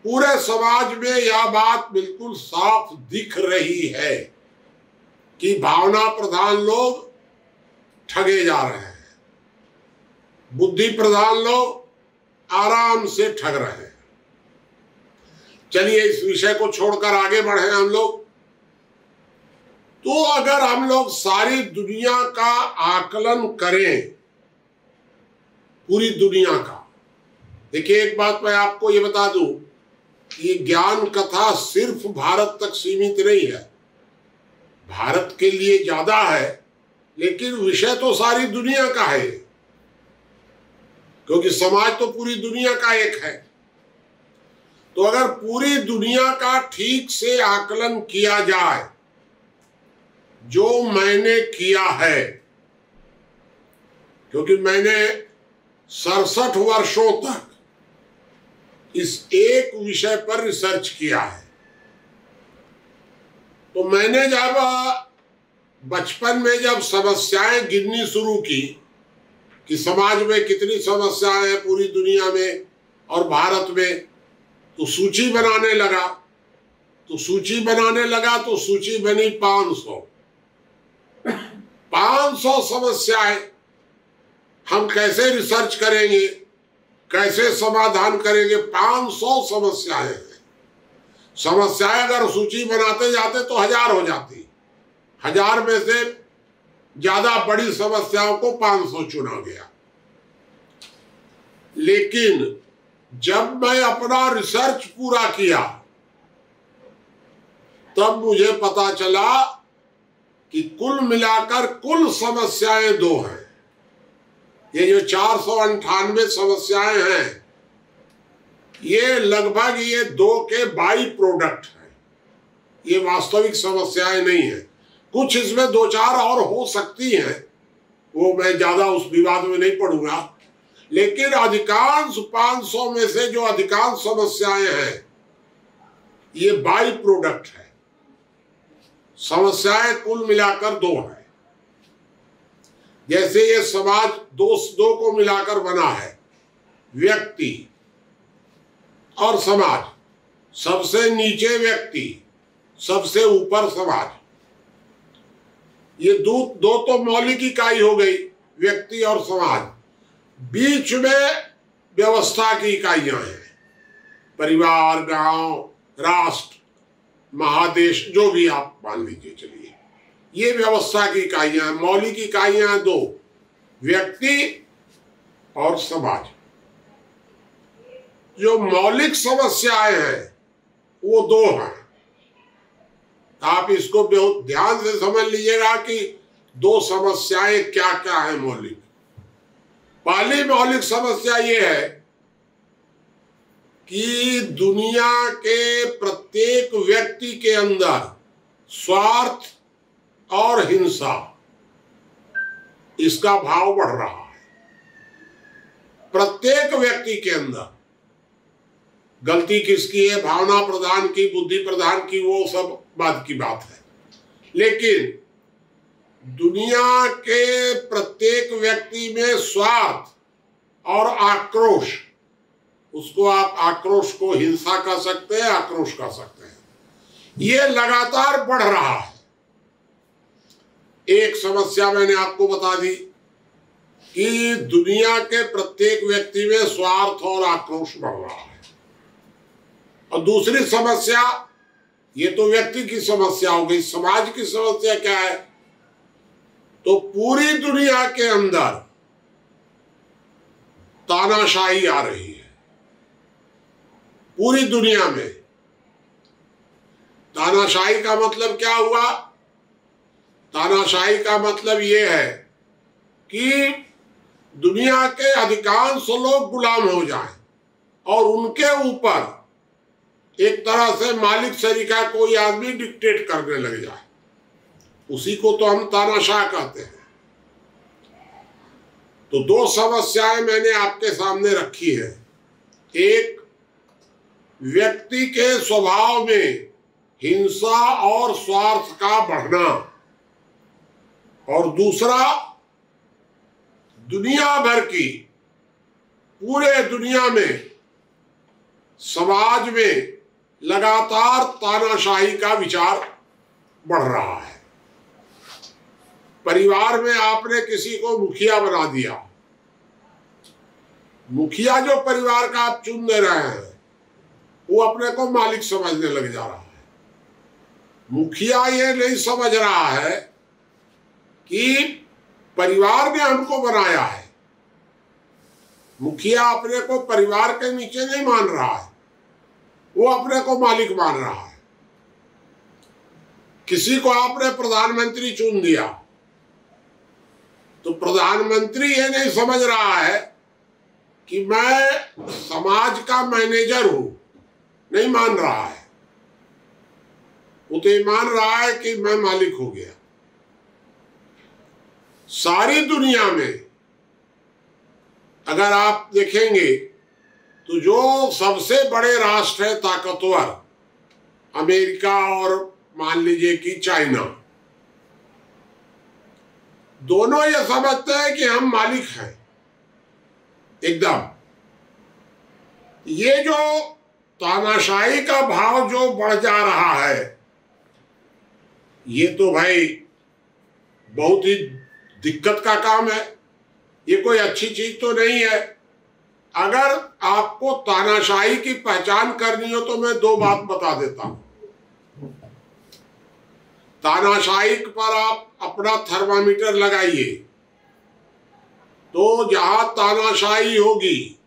Speaker 1: पूरे समाज में यह बात बिल्कुल साफ दिख रही है कि भावना प्रधान लोग ठगे जा रहे हैं, बुद्धि प्रधान लोग आराम से ठग रहे हैं। चलिए इस विषय को छोड़कर आगे बढ़े हम लोग। तो अगर हम लोग सारी दुनिया का आकलन करें, पूरी दुनिया का, देखिए एक बात मैं आपको ये बता दूं, ये ज्ञान कथा सिर्फ भारत तक सीमित नहीं है। भारत के लिए ज्यादा है, लेकिन विषय तो सारी दुनिया का है, क्योंकि समाज तो पूरी दुनिया का एक है। तो अगर पूरी दुनिया का ठीक से आकलन किया जाए, जो मैंने किया है, क्योंकि मैंने 67 वर्षों तक इस एक विषय पर रिसर्च किया है। तो मैंने जब बचपन में जब समस्याएं गिननी शुरू की कि समाज में कितनी समस्याएं हैं पूरी दुनिया में और भारत में, तो सूची बनाने लगा। तो सूची बनी 500 समस्याएं। हम कैसे रिसर्च करेंगे, कैसे समाधान करेंगे? 500 समस्याएं हैं। समस्याएं अगर सूची बनाते जाते तो 1000 हो जाती। 1000 में से ज्यादा बड़ी समस्याओं को 500 चुना गया। लेकिन जब मैं अपना रिसर्च पूरा किया, तब मुझे पता चला कि कुल मिलाकर कुल समस्याएं 2 हैं। ये जो 498 समस्याएं हैं, ये लगभग ये 2 के बाई प्रोडक्ट है। ये वास्तविक समस्याएं नहीं है। कुछ इसमें 2-4 और हो सकती हैं, वो मैं ज्यादा उस विवाद में नहीं पड़ूंगा। लेकिन अधिकांश 500 में से जो अधिकांश समस्याएं हैं, ये बाई प्रोडक्ट है। समस्याएं कुल मिलाकर दो हैं। जैसे ये समाज दो को मिलाकर बना है, व्यक्ति और समाज। सबसे नीचे व्यक्ति, सबसे ऊपर समाज। ये दो तो मौलिक इकाई हो गई, व्यक्ति और समाज। बीच में व्यवस्था की इकाइयां हैं, परिवार, गांव, राष्ट्र, महादेश, जो भी आप मान लीजिए। चलिए, ये व्यवस्था की इकाइयां हैं। मौलिक इकाइयां दो, व्यक्ति और समाज। जो मौलिक समस्याएं हैं वो दो हैं। आप इसको बहुत ध्यान से समझ लीजिएगा कि दो समस्याएं क्या क्या है मौलिक। पहली मौलिक समस्या ये है कि दुनिया के प्रत्येक व्यक्ति के अंदर स्वार्थ और हिंसा, इसका भाव बढ़ रहा है। प्रत्येक व्यक्ति के अंदर। गलती किसकी है? भावना प्रधान की, बुद्धि प्रधान की, वो सब बाद की बात है। लेकिन दुनिया के प्रत्येक व्यक्ति में स्वार्थ और आक्रोश, उसको आप आक्रोश को हिंसा कह सकते हैं, आक्रोश कह सकते हैं, ये लगातार बढ़ रहा है। एक समस्या मैंने आपको बता दी कि दुनिया के प्रत्येक व्यक्ति में स्वार्थ और आक्रोश बढ़ रहा है। और दूसरी समस्या, ये तो व्यक्ति की समस्या हो गई। समाज की समस्या क्या है? तो पूरी दुनिया के अंदर तानाशाही आ रही है। पूरी दुनिया में तानाशाही का मतलब क्या हुआ? तानाशाही का मतलब ये है कि दुनिया के अधिकांश लोग गुलाम हो जाएं और उनके ऊपर एक तरह से मालिक सरीका कोई आदमी डिक्टेट करने लग जाए। उसी को तो हम तानाशाह कहते हैं। तो दो समस्याएं मैंने आपके सामने रखी है। एक, व्यक्ति के स्वभाव में हिंसा और स्वार्थ का बढ़ना, और दूसरा, दुनिया भर की, पूरे दुनिया में, समाज में लगातार तानाशाही का विचार बढ़ रहा है। परिवार में आपने किसी को मुखिया बना दिया। मुखिया जो परिवार का आप चुन दे रहे हैं, वो अपने को मालिक समझने लग जा रहा है। मुखिया ये नहीं समझ रहा है कि परिवार ने हमको बनाया है। मुखिया अपने को परिवार के नीचे नहीं मान रहा है, वो अपने को मालिक मान रहा है। किसी को आपने प्रधानमंत्री चुन दिया, तो प्रधानमंत्री ये नहीं समझ रहा है कि मैं समाज का मैनेजर हूं, नहीं मान रहा है। वो तो ये मान रहा है कि मैं मालिक हो गया। सारी दुनिया में अगर आप देखेंगे तो जो सबसे बड़े राष्ट्र है ताकतवर, अमेरिका और मान लीजिए कि चाइना, दोनों ये समझते हैं कि हम मालिक हैं एकदम। ये जो तानाशाही का भाव जो बढ़ जा रहा है, ये तो भाई बहुत ही दिक्कत का काम है। ये कोई अच्छी चीज तो नहीं है। अगर आपको तानाशाही की पहचान करनी हो तो मैं दो बात बता देता हूं। तानाशाही पर आप अपना थर्मामीटर लगाइए, तो जहां तानाशाही होगी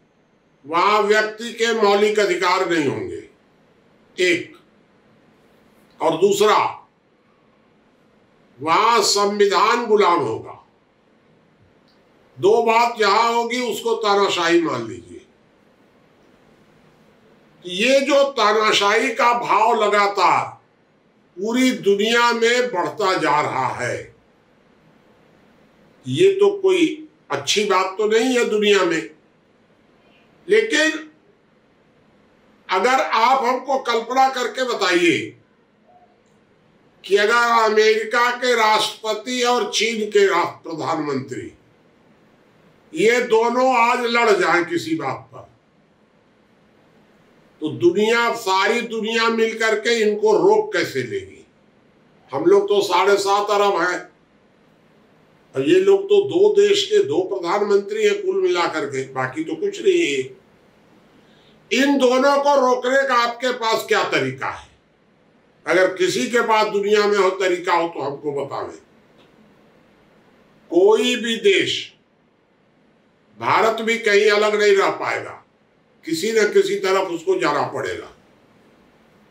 Speaker 1: वहां व्यक्ति के मौलिक अधिकार नहीं होंगे, एक। और दूसरा, वहां संविधान गुलाम होगा। दो बात जहां होगी उसको तानाशाही मान लीजिए। ये जो तानाशाही का भाव लगातार पूरी दुनिया में बढ़ता जा रहा है, ये तो कोई अच्छी बात तो नहीं है दुनिया में। लेकिन अगर आप हमको कल्पना करके बताइए कि अगर अमेरिका के राष्ट्रपति और चीन के प्रधानमंत्री ये दोनों आज लड़ जाएं किसी बात पर, तो दुनिया, सारी दुनिया मिलकर के इनको रोक कैसे लेगी? हम लोग तो 7.5 अरब हैं और ये लोग तो 2 देश के 2 प्रधानमंत्री हैं कुल मिलाकर के, बाकी तो कुछ नहीं है। इन दोनों को रोकने का आपके पास क्या तरीका है? अगर किसी के पास दुनिया में हो तरीका हो तो हमको बतावें। कोई भी देश, भारत भी कहीं अलग नहीं रह पाएगा, किसी न किसी तरफ उसको जाना पड़ेगा।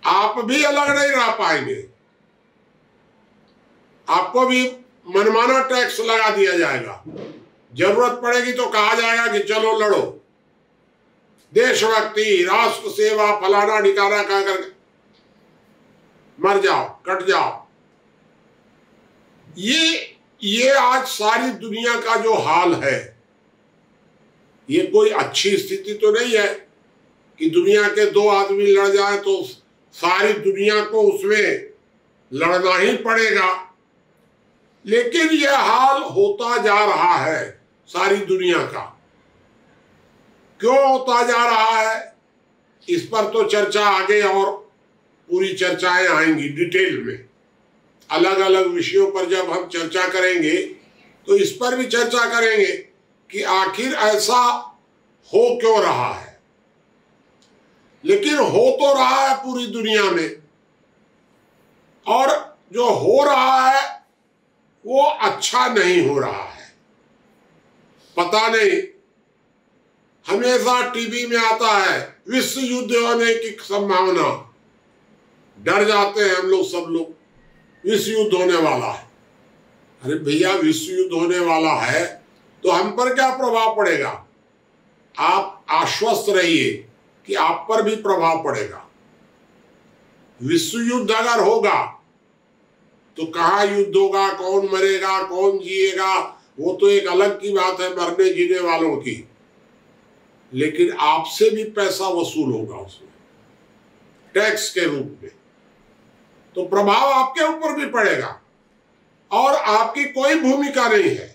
Speaker 1: आप भी अलग नहीं रह पाएंगे, आपको भी मनमाना टैक्स लगा दिया जाएगा। जरूरत पड़ेगी तो कहा जाएगा कि चलो लड़ो, देशभक्ति, राष्ट्र सेवा, फलाना ठिकाना कह कर मर जाओ, कट जाओ। ये आज सारी दुनिया का जो हाल है, ये कोई अच्छी स्थिति तो नहीं है कि दुनिया के 2 आदमी लड़ जाए तो सारी दुनिया को उसमें लड़ना ही पड़ेगा। लेकिन यह हाल होता जा रहा है सारी दुनिया का। क्यों होता जा रहा है, इस पर तो चर्चा आगे और पूरी चर्चाएं आएंगी डिटेल में। अलग अलग विषयों पर जब हम चर्चा करेंगे तो इस पर भी चर्चा करेंगे कि आखिर ऐसा हो क्यों रहा है। लेकिन हो तो रहा है पूरी दुनिया में, और जो हो रहा है वो अच्छा नहीं हो रहा है। पता नहीं, हमेशा टीवी में आता है विश्व युद्ध होने की संभावना, डर जाते हैं हम लोग, सब लोग, विश्व युद्ध होने वाला है। अरे भैया, विश्व युद्ध होने वाला है तो हम पर क्या प्रभाव पड़ेगा? आप आश्वस्त रहिए कि आप पर भी प्रभाव पड़ेगा। विश्व युद्ध अगर होगा तो कहाँ युद्ध होगा, कौन मरेगा, कौन जिएगा, वो तो एक अलग की बात है, मरने जीने वालों की। लेकिन आपसे भी पैसा वसूल होगा उसमें टैक्स के रूप में, तो प्रभाव आपके ऊपर भी पड़ेगा और आपकी कोई भूमिका नहीं है।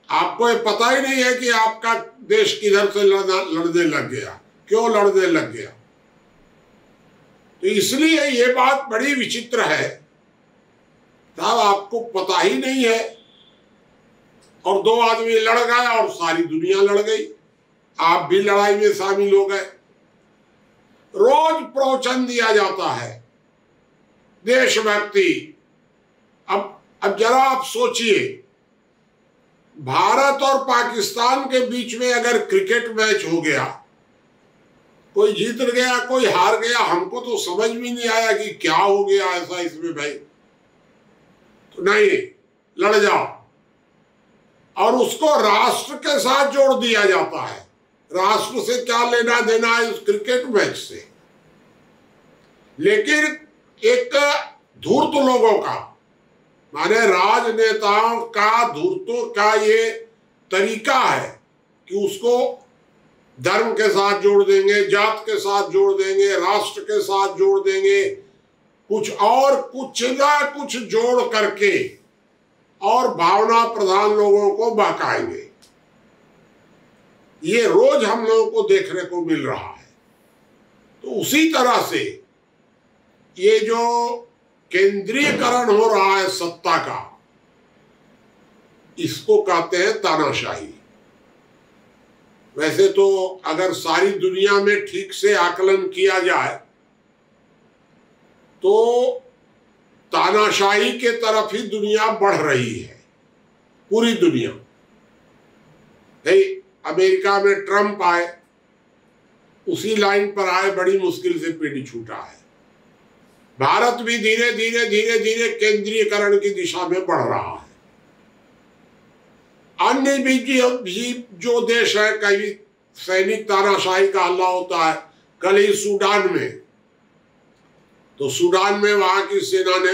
Speaker 1: आपको ये पता ही नहीं है कि आपका देश किधर से लड़ने लग गया, क्यों लड़ने लग गया। तो इसलिए ये बात बड़ी विचित्र है, साहब, आपको पता ही नहीं है और 2 आदमी लड़ गए और सारी दुनिया लड़ गई, आप भी लड़ाई में शामिल हो गए। रोज प्रवचन दिया जाता है देशभक्ति। अब जरा आप सोचिए, भारत और पाकिस्तान के बीच में अगर क्रिकेट मैच हो गया, कोई जीत गया कोई हार गया, हमको तो समझ में नहीं आया कि क्या हो गया ऐसा इसमें भाई। तो नहीं, लड़ जाओ, और उसको राष्ट्र के साथ जोड़ दिया जाता है। राष्ट्र से क्या लेना देना है उस क्रिकेट मैच से। लेकिन एक धूर्त लोगों का, माने राजनेताओं का धूर्तों का ये तरीका है कि उसको धर्म के साथ जोड़ देंगे, जात के साथ जोड़ देंगे, राष्ट्र के साथ जोड़ देंगे, कुछ ना कुछ जोड़ करके और भावना प्रधान लोगों को बहकाएंगे। ये रोज हम लोगों को देखने को मिल रहा है। तो उसी तरह से ये जो केंद्रीयकरण हो रहा है सत्ता का, इसको कहते हैं तानाशाही। वैसे तो अगर सारी दुनिया में ठीक से आकलन किया जाए तो तानाशाही के तरफ ही दुनिया बढ़ रही है, पूरी दुनिया। भाई, अमेरिका में ट्रंप आए, उसी लाइन पर आए, बड़ी मुश्किल से पेड़ छूटा है। भारत भी धीरे धीरे केंद्रीयकरण की दिशा में बढ़ रहा है। अन्य भी जो देश है, कई सैनिक तानाशाही का हल्ला होता है। कल ही सूडान में, तो सूडान में वहां की सेना ने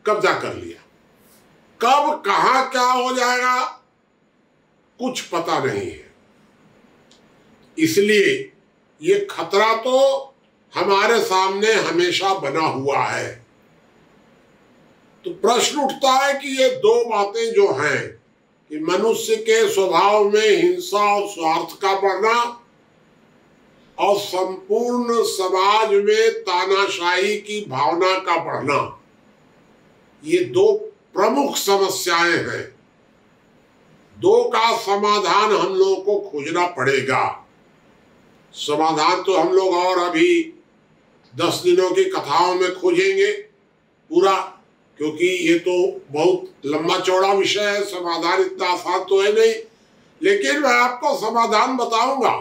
Speaker 1: कब्जा कर लिया। कब कहां क्या हो जाएगा कुछ पता नहीं है। इसलिए ये खतरा तो हमारे सामने हमेशा बना हुआ है। तो प्रश्न उठता है कि ये दो बातें जो हैं कि मनुष्य के स्वभाव में हिंसा और स्वार्थ का बढ़ना और संपूर्ण समाज में तानाशाही की भावना का बढ़ना, ये दो प्रमुख समस्याएं हैं। दो का समाधान हम लोगों को खोजना पड़ेगा। समाधान तो हम लोग और अभी 10 दिनों की कथाओं में खोजेंगे पूरा, क्योंकि ये तो बहुत लंबा चौड़ा विषय है। समाधान इतना आसान तो है नहीं, लेकिन मैं आपको समाधान बताऊंगा,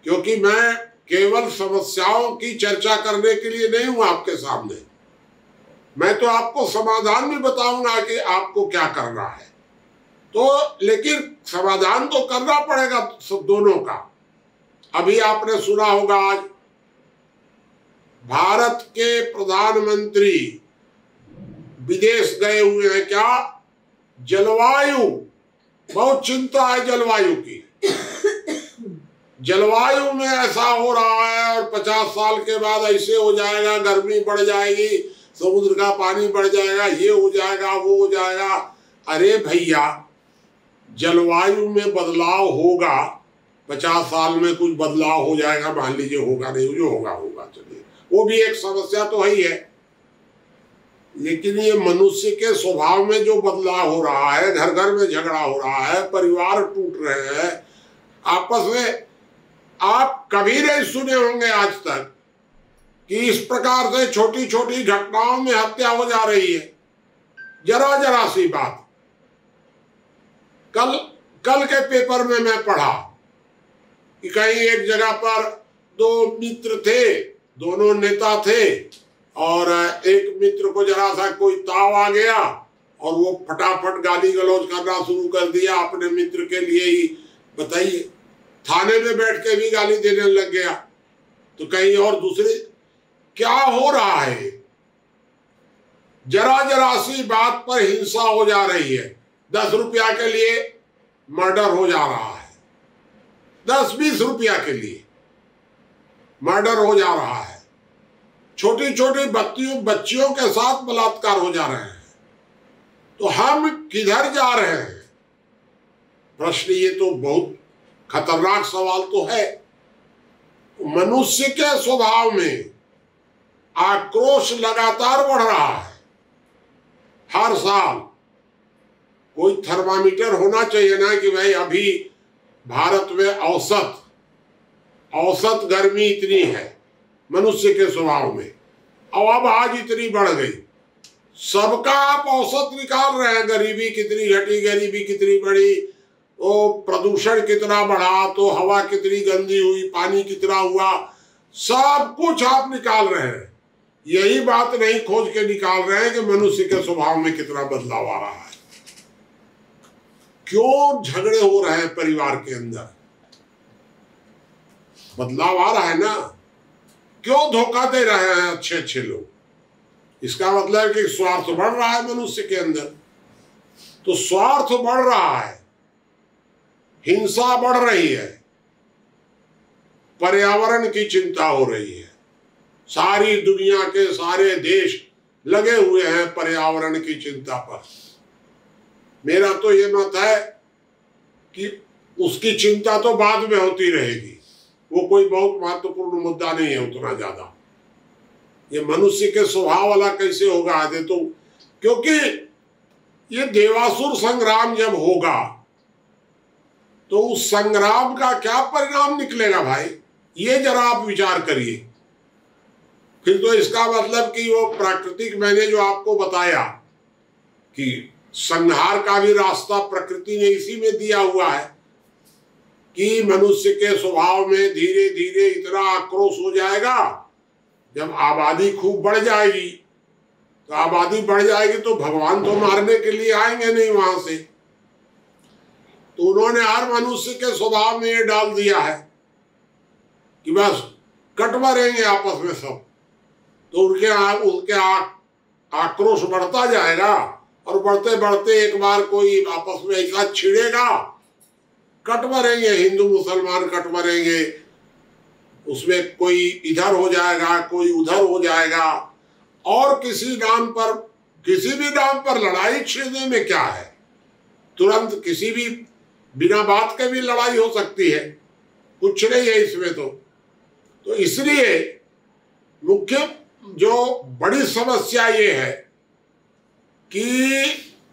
Speaker 1: क्योंकि मैं केवल समस्याओं की चर्चा करने के लिए नहीं हूं आपके सामने। मैं तो आपको समाधान भी बताऊंगा कि आपको क्या करना है। तो लेकिन समाधान तो करना पड़ेगा सब दोनों का। अभी आपने सुना होगा आज भारत के प्रधानमंत्री विदेश गए हुए हैं। क्या? जलवायु, बहुत चिंता है जलवायु की। जलवायु में ऐसा हो रहा है और 50 साल के बाद ऐसे हो जाएगा, गर्मी बढ़ जाएगी, समुद्र का पानी बढ़ जाएगा, ये हो जाएगा, वो हो जाएगा। अरे भैया, जलवायु में बदलाव होगा, 50 साल में कुछ बदलाव हो जाएगा, मान लीजिए होगा, नहीं जो होगा होगा, चलिए वो भी एक समस्या तो है ही है। लेकिन ये मनुष्य के स्वभाव में जो बदलाव हो रहा है, घर घर में झगड़ा हो रहा है, परिवार टूट रहे हैं आपस में। आप कभी नहीं सुने होंगे आज तक कि इस प्रकार से छोटी छोटी घटनाओं में हत्या हो जा रही है। जरा जरा सी बात। कल के पेपर में मैं पढ़ा कि कहीं एक जगह पर दो मित्र थे, दोनों नेता थे, और एक मित्र को जरा सा कोई ताव आ गया और वो फटाफट गाली गलौज करना शुरू कर दिया अपने मित्र के लिए ही। बताइए, थाने में बैठ के भी गाली देने लग गया। तो कहीं और दूसरे, क्या हो रहा है? जरा जरा सी बात पर हिंसा हो जा रही है। 10 रुपया के लिए मर्डर हो जा रहा है, 10-20 रुपया के लिए मर्डर हो जा रहा है। छोटी छोटी बच्चियों के साथ बलात्कार हो जा रहे हैं। तो हम किधर जा रहे हैं? प्रश्न ये तो बहुत खतरनाक सवाल तो है। मनुष्य के स्वभाव में आक्रोश लगातार बढ़ रहा है। हर साल कोई थर्मामीटर होना चाहिए ना कि भाई अभी भारत में औसत गर्मी इतनी है मनुष्य के स्वभाव में, और अब आज इतनी बढ़ गई। सबका आप औसत निकाल रहे हैं, गरीबी कितनी घटी, गरीबी कितनी बढ़ी, वो प्रदूषण कितना बढ़ा, तो हवा कितनी गंदी हुई, पानी कितना हुआ, सब कुछ आप निकाल रहे हैं। यही बात नहीं खोज के निकाल रहे हैं कि मनुष्य के स्वभाव में कितना बदलाव आ रहा है। क्यों झगड़े हो रहे हैं परिवार के अंदर? बदलाव आ रहा है ना। क्यों धोखा दे रहे हैं अच्छे अच्छे लोग? इसका मतलब है कि स्वार्थ बढ़ रहा है मनुष्य के अंदर। तो स्वार्थ बढ़ रहा है, हिंसा बढ़ रही है, पर्यावरण की चिंता हो रही है। सारी दुनिया के सारे देश लगे हुए हैं पर्यावरण की चिंता पर। मेरा तो ये मत है कि उसकी चिंता तो बाद में होती रहेगी, वो कोई बहुत महत्वपूर्ण मुद्दा नहीं है उतना ज्यादा। ये मनुष्य के स्वभाव वाला कैसे होगा आगे तो, क्योंकि ये देवासुर संग्राम जब होगा तो उस संग्राम का क्या परिणाम निकलेगा भाई, ये जरा आप विचार करिए। फिर तो इसका मतलब कि वो प्राकृतिक, मैंने जो आपको बताया कि संहार का भी रास्ता प्रकृति ने इसी में दिया हुआ है कि मनुष्य के स्वभाव में धीरे धीरे इतना आक्रोश हो जाएगा, जब आबादी खूब बढ़ जाएगी। तो आबादी बढ़ जाएगी तो भगवान तो मारने के लिए आएंगे नहीं वहां से। तो उन्होंने हर मनुष्य के स्वभाव में ये डाल दिया है कि बस कट मरेंगे आपस में सब। तो उनके आक्रोश बढ़ता जाएगा, और बढ़ते बढ़ते एक बार कोई आपस में ऐसा छिड़ेगा, कट मरेंगे, हिंदू मुसलमान कट मरेंगे, उसमें कोई इधर हो जाएगा, कोई उधर हो जाएगा, और किसी भी नाम पर लड़ाई छेड़ने में क्या है? तुरंत किसी भी बिना बात के भी लड़ाई हो सकती है, कुछ नहीं है इसमें। तो इसलिए मुख्य जो बड़ी समस्या ये है कि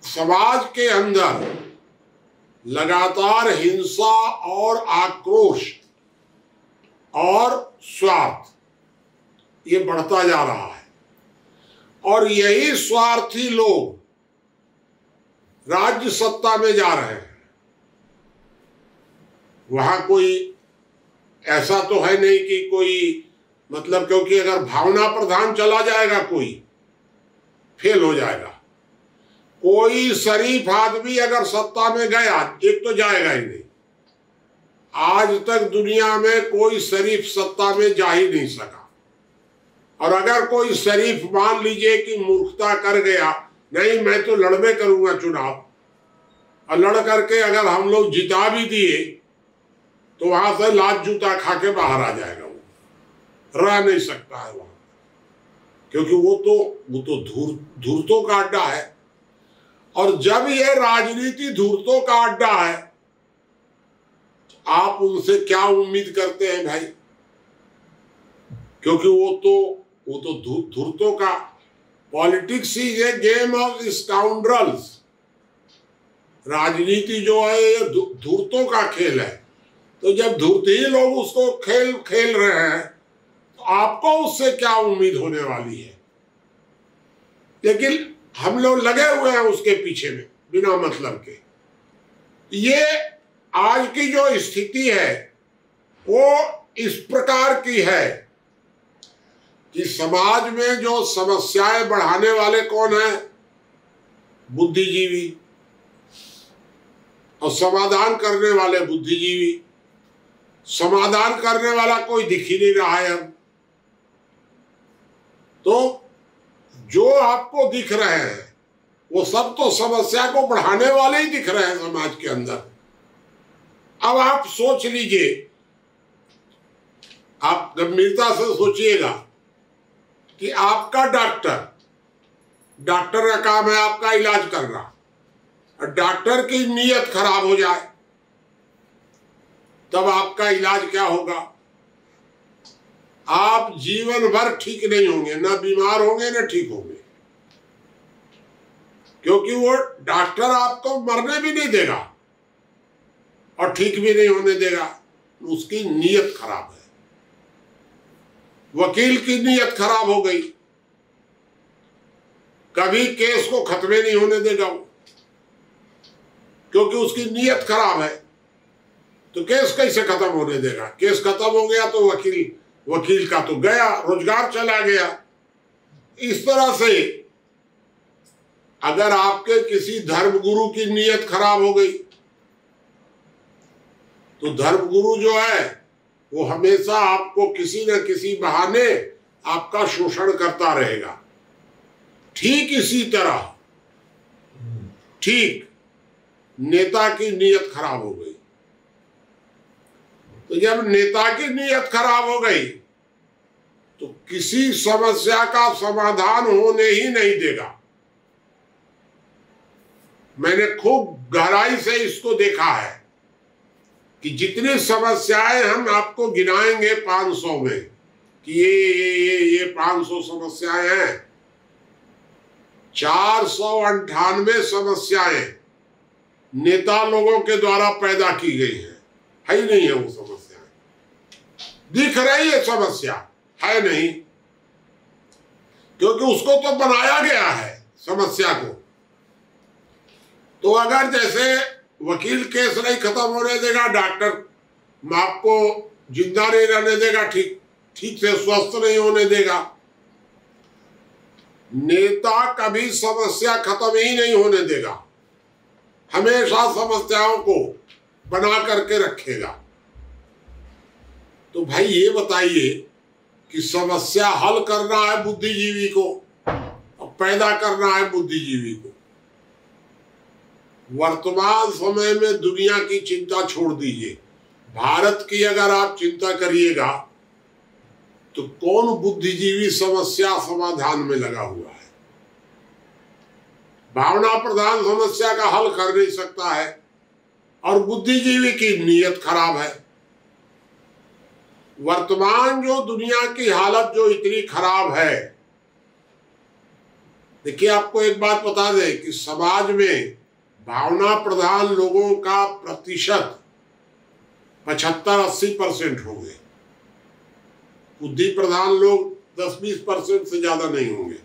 Speaker 1: समाज के अंदर लगातार हिंसा और आक्रोश और स्वार्थ ये बढ़ता जा रहा है, और यही स्वार्थी लोग राज्य सत्ता में जा रहे हैं। वहां कोई ऐसा तो है नहीं कि कोई मतलब, क्योंकि अगर भावना प्रधान चला जाएगा कोई फेल हो जाएगा। कोई शरीफ आदमी अगर सत्ता में गया, एक तो जाएगा ही नहीं। आज तक दुनिया में कोई शरीफ सत्ता में जा ही नहीं सका। और अगर कोई शरीफ मान लीजिए कि मूर्खता कर गया, नहीं मैं तो लड़बे करूंगा चुनाव, और लड़ करके अगर हम लोग जिता भी दिए तो वहां से लात जूता खा के बाहर आ जाएगा, वो रह नहीं सकता है वहां, क्योंकि वो तो धूर्तों का अड्डा है। और जब ये राजनीति धूर्तों का अड्डा है, आप उनसे क्या उम्मीद करते हैं भाई? क्योंकि वो तो धूर्तों का, politics is a game of scoundrels. राजनीति जो है ये धूर्तों का खेल है। तो जब धूर्ती लोग उसको खेल रहे हैं, तो आपको उससे क्या उम्मीद होने वाली है? लेकिन हम लोग लगे हुए हैं उसके पीछे में बिना मतलब के। ये आज की जो स्थिति है वो इस प्रकार की है कि समाज में जो समस्याएं बढ़ाने वाले कौन है? बुद्धिजीवी, और समाधान करने वाले बुद्धिजीवी। समाधान करने वाला कोई दिख ही नहीं रहा है अब। तो जो आपको दिख रहे हैं वो सब तो समस्या को बढ़ाने वाले ही दिख रहे हैं समाज के अंदर। अब आप सोच लीजिए, आप गंभीरता से सोचिएगा कि आपका डॉक्टर का काम है आपका इलाज करना, और डॉक्टर की नीयत खराब हो जाए तब आपका इलाज क्या होगा? आप जीवन भर ठीक नहीं होंगे, ना बीमार होंगे ना ठीक होंगे, क्योंकि वो डॉक्टर आपको मरने भी नहीं देगा और ठीक भी नहीं होने देगा। उसकी नीयत खराब है। वकील की नीयत खराब हो गई, कभी केस को खत्म नहीं होने देगा वो, क्योंकि उसकी नीयत खराब है। तो केस कैसे खत्म होने देगा? केस खत्म हो गया तो वकील का तो गया, रोजगार चला गया। इस तरह से अगर आपके किसी धर्मगुरु की नीयत खराब हो गई तो धर्मगुरु जो है वो हमेशा आपको किसी न किसी बहाने आपका शोषण करता रहेगा। ठीक इसी तरह नेता की नीयत खराब हो गई, तो जब नेता की नीयत खराब हो गई तो किसी समस्या का समाधान होने ही नहीं देगा। मैंने खूब गहराई से इसको देखा है कि जितनी समस्याएं हम आपको गिनाएंगे 500 में कि ये 500 समस्याएं हैं, 498 समस्याएं नेता लोगों के द्वारा पैदा की गई है ही नहीं है वो समस्याएं। दिख रही है समस्या, है नहीं, क्योंकि उसको तो बनाया गया है समस्या को। तो अगर जैसे वकील केस नहीं खत्म होने देगा, डॉक्टर आपको जिंदा नहीं रहने देगा, ठीक से स्वस्थ नहीं होने देगा, नेता कभी समस्या खत्म ही नहीं होने देगा, हमेशा समस्याओं को बना करके रखेगा। तो भाई ये बताइए कि समस्या हल करना है बुद्धिजीवी को और पैदा करना है बुद्धिजीवी को। वर्तमान समय में दुनिया की चिंता छोड़ दीजिए, भारत की अगर आप चिंता करिएगा तो कौन बुद्धिजीवी समस्या समाधान में लगा हुआ है? भावना प्रधान समस्या का हल कर नहीं सकता है और बुद्धिजीवी की नीयत खराब है। वर्तमान जो दुनिया की हालत जो इतनी खराब है, देखिए आपको एक बात बता दें कि समाज में भावना प्रधान लोगों का प्रतिशत 75-80% होंगे। बुद्धि प्रधान लोग 10-20% से ज्यादा नहीं होंगे।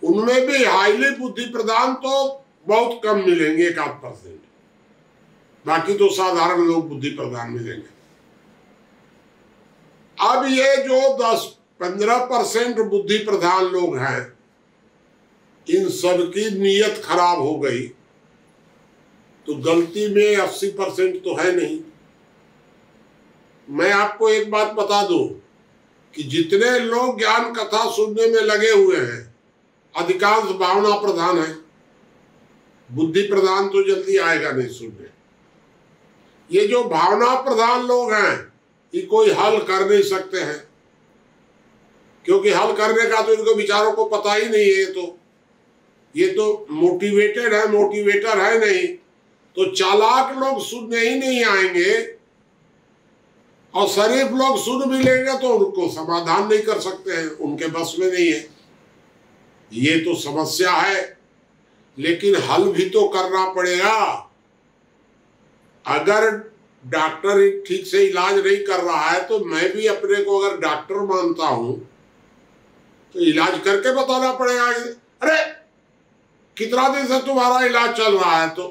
Speaker 1: उनमें भी हाईली बुद्धि प्रधान तो बहुत कम मिलेंगे, 1-8%। बाकी तो साधारण लोग बुद्धि प्रधान मिलेंगे। अब ये जो 10-15% बुद्धि प्रधान लोग हैं, इन सब की नीयत खराब हो गई तो गलती में 80% तो है नहीं। मैं आपको एक बात बता दूं कि जितने लोग ज्ञान कथा सुनने में लगे हुए हैं, अधिकांश भावना प्रधान है। बुद्धि प्रधान तो जल्दी आएगा नहीं सुनने। ये जो भावना प्रधान लोग हैं, ये कोई हल कर नहीं सकते हैं, क्योंकि हल करने का तो इनको विचारों को पता ही नहीं है। ये तो मोटिवेटेड है, मोटिवेटर है नहीं, तो चालाक लोग सुनने ही नहीं आएंगे और शरीफ लोग सुन भी लेंगे तो उनको समाधान नहीं कर सकते हैं, उनके बस में नहीं है। ये तो समस्या है, लेकिन हल भी तो करना पड़ेगा। अगर डॉक्टर ठीक से इलाज नहीं कर रहा है तो मैं भी अपने को अगर डॉक्टर मानता हूं तो इलाज करके बताना पड़ेगा। अरे कितना दिन से तुम्हारा इलाज चल रहा है? तो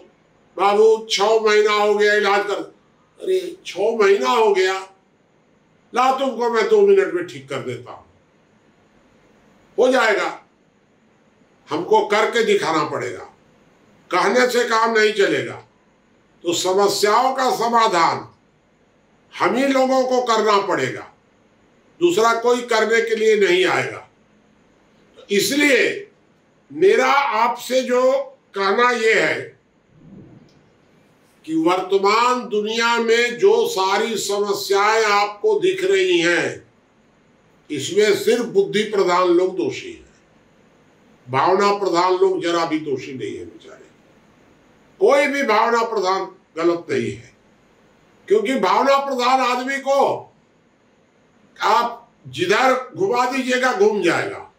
Speaker 1: बाबू 6 महीना हो गया इलाज कर। अरे 6 महीना हो गया, ला तुमको मैं 2 मिनट में ठीक कर देता हूं। हो जाएगा। हमको करके दिखाना पड़ेगा, कहने से काम नहीं चलेगा। तो समस्याओं का समाधान हम ही लोगों को करना पड़ेगा, दूसरा कोई करने के लिए नहीं आएगा। तो इसलिए मेरा आपसे जो कहना यह है कि वर्तमान दुनिया में जो सारी समस्याएं आपको दिख रही हैं, इसमें सिर्फ बुद्धि प्रधान लोग दोषी हैं। भावना प्रधान लोग जरा भी दोषी नहीं है बेचारे। कोई भी भावना प्रधान गलत नहीं है, क्योंकि भावना प्रधान आदमी को आप जिधर घुमा दीजिएगा घूम जाएगा।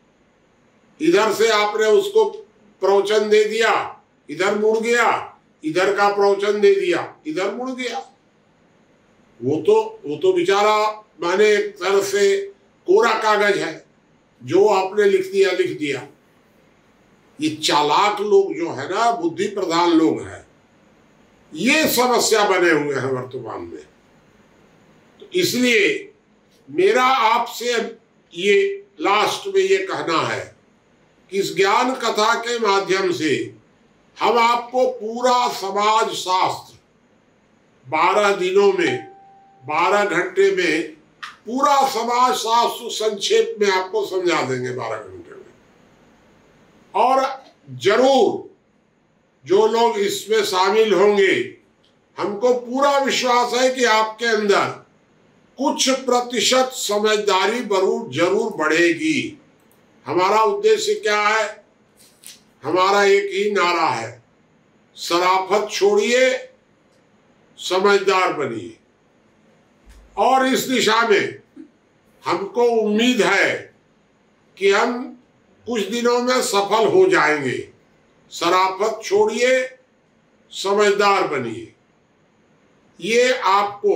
Speaker 1: इधर से आपने उसको प्रवचन दे दिया, इधर मुड़ गया, इधर का प्रवचन दे दिया, इधर मुड़ गया। वो तो बेचारा माने एक तरह से कोरा कागज है, जो आपने लिख दिया। ये चालाक लोग जो है ना, बुद्धि प्रधान लोग हैं, ये समस्या बने हुए हैं वर्तमान में। तो इसलिए मेरा आपसे ये लास्ट में ये कहना है कि इस ज्ञान कथा के माध्यम से हम आपको पूरा समाज शास्त्र 12 दिनों में, 12 घंटे में पूरा समाज शास्त्र संक्षेप में आपको समझा देंगे 12 घंटे में। और जरूर जो लोग इसमें शामिल होंगे, हमको पूरा विश्वास है कि आपके अंदर कुछ प्रतिशत समझदारी जरूर बढ़ेगी। हमारा उद्देश्य क्या है? हमारा एक ही नारा है, शराफत छोड़िए, समझदार बनिए। और इस दिशा में हमको उम्मीद है कि हम कुछ दिनों में सफल हो जाएंगे। शराफत छोड़िए, समझदार बनिए। ये आपको,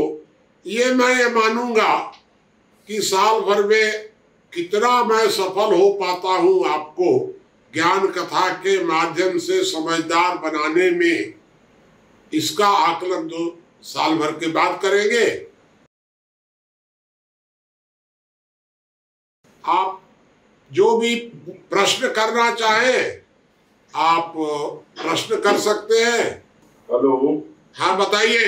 Speaker 1: ये मैं मानूंगा कि साल भर में कितना मैं सफल हो पाता हूं आपको ज्ञान कथा के माध्यम से समझदार बनाने में, इसका आकलन तो साल भर के बाद करेंगे। आप जो भी प्रश्न करना चाहें आप प्रश्न कर सकते हैं।
Speaker 2: हेलो,
Speaker 1: हाँ बताइए।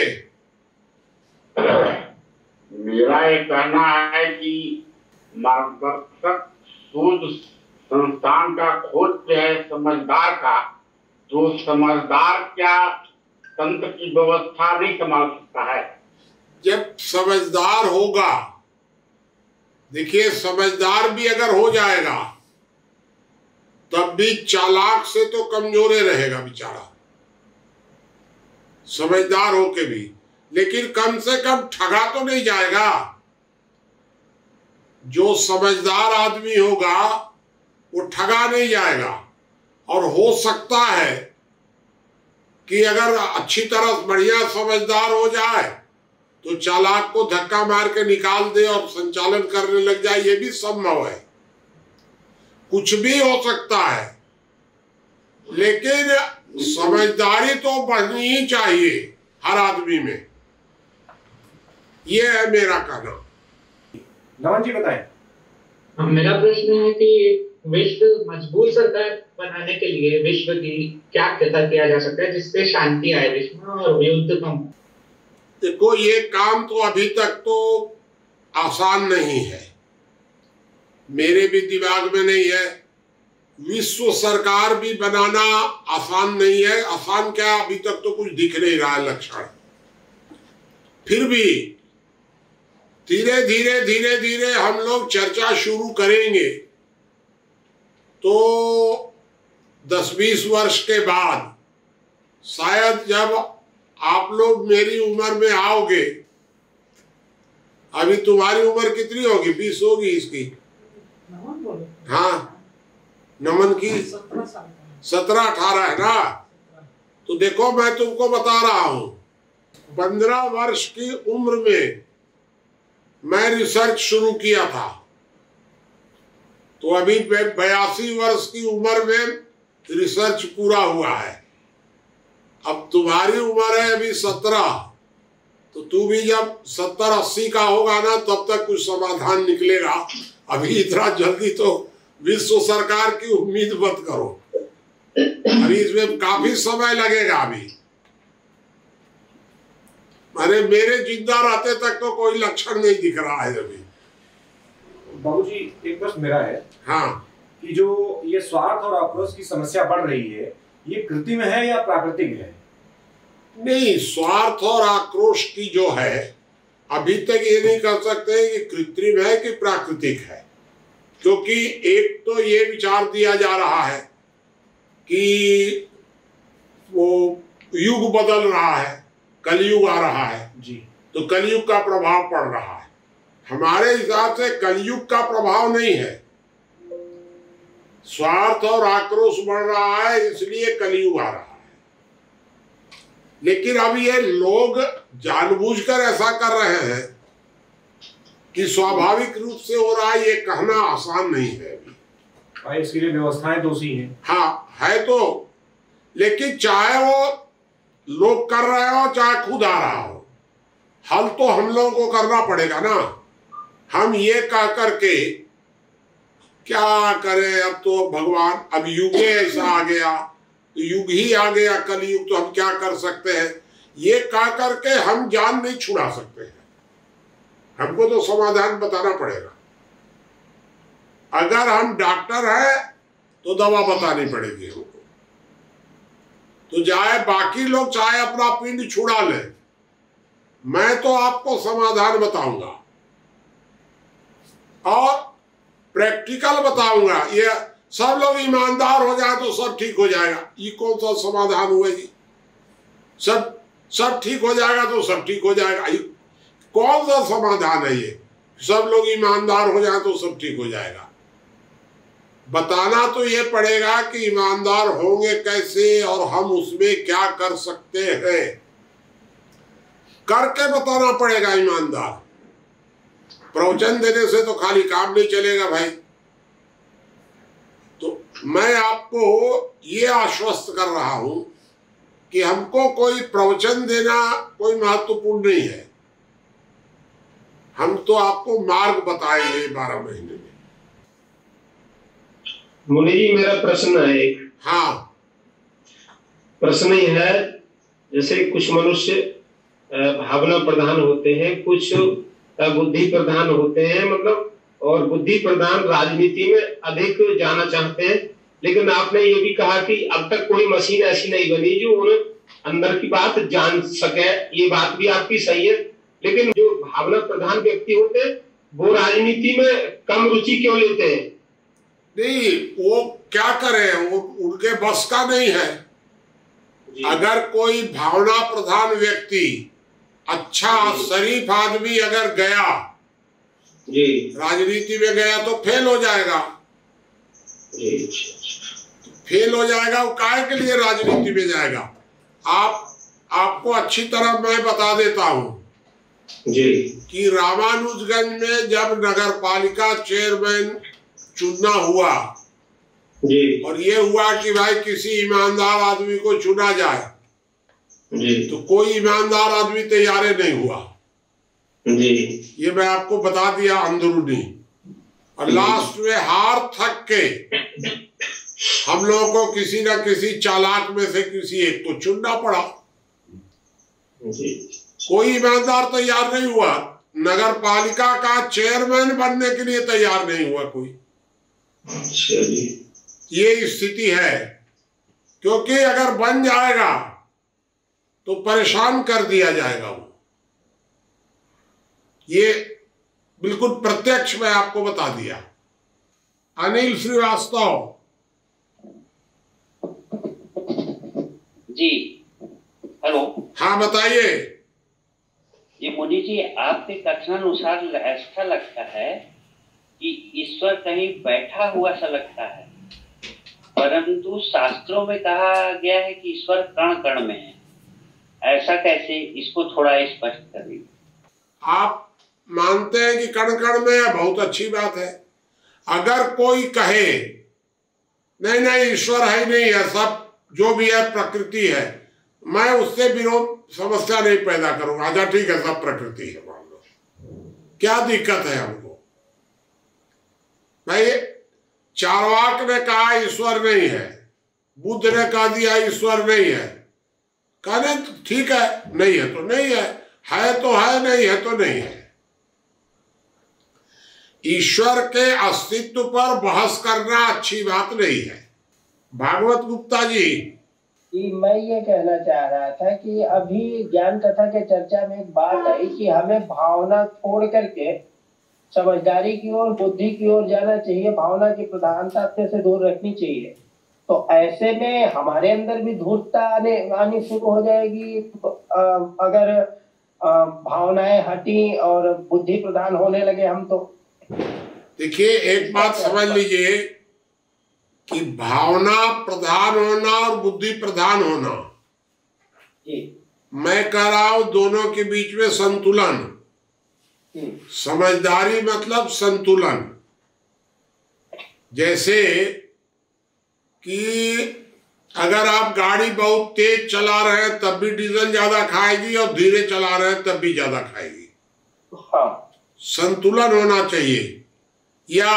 Speaker 2: मेरा ये कहना है कि मार्गदर्शक शोध संस्थान का खोज है समझदार का, जो समझदार क्या तंत्र की व्यवस्था नहीं संभाल सकता है।
Speaker 1: जब समझदार होगा देखिए, समझदार भी अगर हो जाएगा तब भी चालाक से तो कमजोर रहेगा बेचारा, समझदार होके भी। लेकिन कम से कम ठगा तो नहीं जाएगा। जो समझदार आदमी होगा वो ठगा नहीं जाएगा। और हो सकता है कि अगर अच्छी तरह बढ़िया समझदार हो जाए तो चालाक को धक्का मार के निकाल दे और संचालन करने लग जाए, ये भी संभव है। कुछ भी हो सकता है, लेकिन समझदारी तो बढ़नी ही चाहिए हर आदमी में। ये है मेरा कहना।
Speaker 3: नमन जी बताएं।
Speaker 4: मेरा प्रश्न है कि विश्व मजबूत सरकार बनाने के लिए विश्व की क्या किया जा सकता है जिससे शांति आए विश्व में और युद्ध कम हो?
Speaker 1: देखो, ये काम तो अभी तक तो आसान नहीं है, मेरे भी दिमाग में नहीं है। विश्व सरकार भी बनाना आसान नहीं है। आसान क्या, अभी तक तो कुछ दिख नहीं रहा है लक्षण। फिर भी धीरे धीरे हम लोग चर्चा शुरू करेंगे तो 10-20 वर्ष के बाद शायद जब आप लोग मेरी उम्र में आओगे, अभी तुम्हारी उम्र कितनी होगी? 20 होगी इसकी। हाँ, नमन की 17-18 है ना। तो देखो, मैं तुमको बता रहा हूं, 15 वर्ष की उम्र में मैं रिसर्च शुरू किया था, तो अभी 82 वर्ष की उम्र में रिसर्च पूरा हुआ है। अब तुम्हारी उम्र है अभी 17, तो तू भी जब 70-80 का होगा ना, तब तक कुछ समाधान निकलेगा। अभी इतना जल्दी तो विश्व सरकार की उम्मीद मत करो, अभी इसमें काफी समय लगेगा। अभी मेरे जिंदा रहते तक तो कोई लक्षण नहीं दिख रहा है अभी।
Speaker 3: बाबूजी, एक प्रश्न मेरा है।
Speaker 1: हाँ,
Speaker 3: कि जो ये स्वार्थ और आक्रोश की समस्या बढ़ रही है, ये कृत्रिम है या प्राकृतिक है?
Speaker 1: नहीं, स्वार्थ और आक्रोश की जो है, अभी तक ये नहीं कर सकते कि कृत्रिम है कि प्राकृतिक है। क्योंकि एक तो ये विचार दिया जा रहा है कि वो युग बदल रहा है, कलयुग आ रहा है
Speaker 3: जी,
Speaker 1: तो कलयुग का प्रभाव पड़ रहा है। हमारे हिसाब से कलयुग का प्रभाव नहीं है, स्वार्थ और आक्रोश बढ़ रहा है इसलिए कलयुग आ रहा है। लेकिन अब ये लोग जानबूझकर ऐसा कर रहे हैं कि स्वाभाविक रूप से हो रहा है, ये कहना आसान नहीं है अभी।
Speaker 3: इसके लिए व्यवस्थाएं दोषी हैं।
Speaker 1: हाँ है तो, लेकिन चाहे वो लोग कर रहे हो चाहे खुद आ रहा हो, हल तो हम लोगों को करना पड़ेगा ना। हम ये कह करके क्या करें, अब तो भगवान, अब युग ऐसा आ गया, तो युग ही आ गया कलयुग, तो हम क्या कर सकते हैं, ये कह करके हम जान नहीं छुड़ा सकते हैं। हमको तो समाधान बताना पड़ेगा। अगर हम डॉक्टर हैं तो दवा बतानी पड़ेगी हमको। तो चाहे बाकी लोग चाहे अपना पिंड छुड़ा ले, मैं तो आपको समाधान बताऊंगा और प्रैक्टिकल बताऊंगा। ये सब लोग ईमानदार हो जाए तो सब ठीक हो जाएगा, ये कौन सा समाधान हुआ जी? सब ठीक हो जाएगा तो सब ठीक हो जाएगा, ये कौन सा समाधान है ये? सब लोग ईमानदार हो जाए तो सब ठीक हो जाएगा। बताना तो ये पड़ेगा कि ईमानदार होंगे कैसे और हम उसमें क्या कर सकते हैं, करके बताना पड़ेगा ईमानदार। प्रवचन देने से तो खाली काम नहीं चलेगा भाई। तो मैं आपको ये आश्वस्त कर रहा हूं कि हमको कोई प्रवचन देना कोई महत्वपूर्ण नहीं है, हम तो आपको मार्ग बताएंगे 12 महीने में।
Speaker 5: मुनि जी, मेरा प्रश्न है एक।
Speaker 1: हाँ,
Speaker 5: प्रश्न ये है, जैसे कुछ मनुष्य भावना प्रधान होते हैं, कुछ बुद्धि प्रधान होते हैं, मतलब, और बुद्धि प्रधान राजनीति में अधिक जाना चाहते हैं। लेकिन आपने ये भी कहा कि अब तक कोई मशीन ऐसी नहीं बनी जो उन्हें अंदर की बात जान सके, ये बात भी आपकी सही है। लेकिन जो भावना प्रधान व्यक्ति होते हैं वो राजनीति में कम रुचि क्यों लेते हैं?
Speaker 1: नहीं, वो क्या करें, वो उनके बस का नहीं है। अगर कोई भावना प्रधान व्यक्ति, अच्छा शरीफ आदमी अगर गया
Speaker 5: जी
Speaker 1: राजनीति में गया तो फेल हो जाएगा। फेल हो जाएगा, वो काहे के लिए राजनीति में जाएगा? आपको अच्छी तरह मैं बता देता हूँ
Speaker 5: जी
Speaker 1: कि रामानुजगंज में जब नगर पालिका चेयरमैन चुनना हुआ
Speaker 5: जी
Speaker 1: और ये हुआ कि भाई किसी ईमानदार आदमी को चुना जाए,
Speaker 5: जी
Speaker 1: तो कोई ईमानदार आदमी तैयार नहीं हुआ।
Speaker 5: जी
Speaker 1: ये मैं आपको बता दिया अंदरूनी। और लास्ट में हार थक के हम लोगों को किसी न किसी चालाक में से किसी एक को चुनना पड़ा। कोई ईमानदार तैयार नहीं हुआ, नगर पालिका का चेयरमैन बनने के लिए तैयार नहीं हुआ कोई। ये स्थिति है, क्योंकि अगर बन जाएगा तो परेशान कर दिया जाएगा वो। ये बिल्कुल प्रत्यक्ष मैं आपको बता दिया। अनिल श्रीवास्तव
Speaker 6: जी, हेलो।
Speaker 1: हाँ बताइए।
Speaker 6: ये मोदी जी, आपके कथनानुसार ऐसा लगता है कि ईश्वर कहीं बैठा हुआ सा लगता है, परंतु शास्त्रों में कहा गया है कि ईश्वर कण कण में है। ऐसा कैसे? इसको थोड़ा स्पष्ट करिए।
Speaker 1: आप मानते हैं कि कण कण में है, बहुत अच्छी बात है। अगर कोई कहे नहीं नहीं ईश्वर है नहीं है, सब जो भी है प्रकृति है, मैं उससे विरोध समस्या नहीं पैदा करूंगा। अच्छा ठीक है, सब प्रकृति है मान लो, क्या दिक्कत है हमको? भाई चारवाक ने कहा ईश्वर नहीं है, बुद्ध ने कह दिया ईश्वर नहीं है, कहने ठीक है, नहीं है तो नहीं है तो है, नहीं है तो नहीं है। ईश्वर के अस्तित्व पर बहस करना अच्छी बात नहीं है। भागवत गुप्ता जी।
Speaker 7: मैं ये कहना चाह रहा था कि अभी ज्ञान कथा के चर्चा में एक बात आई कि हमें भावना छोड़ करके समझदारी की ओर, बुद्धि की ओर जाना चाहिए, भावना की प्रधानता अपने से दूर रखनी चाहिए। तो ऐसे में हमारे अंदर भी धूर्तता आनी शुरू हो जाएगी अगर भावनाएं हटी और बुद्धि प्रधान होने लगे हम तो।
Speaker 1: देखिए एक बात समझ लीजिए कि भावना प्रधान होना और बुद्धि प्रधान होना, मैं कह रहा हूं दोनों के बीच में संतुलन। समझदारी मतलब संतुलन। जैसे कि अगर आप गाड़ी बहुत तेज चला रहे हैं तब भी डीजल ज्यादा खाएगी और धीरे चला रहे हैं तब भी ज्यादा खाएगी। संतुलन होना चाहिए। या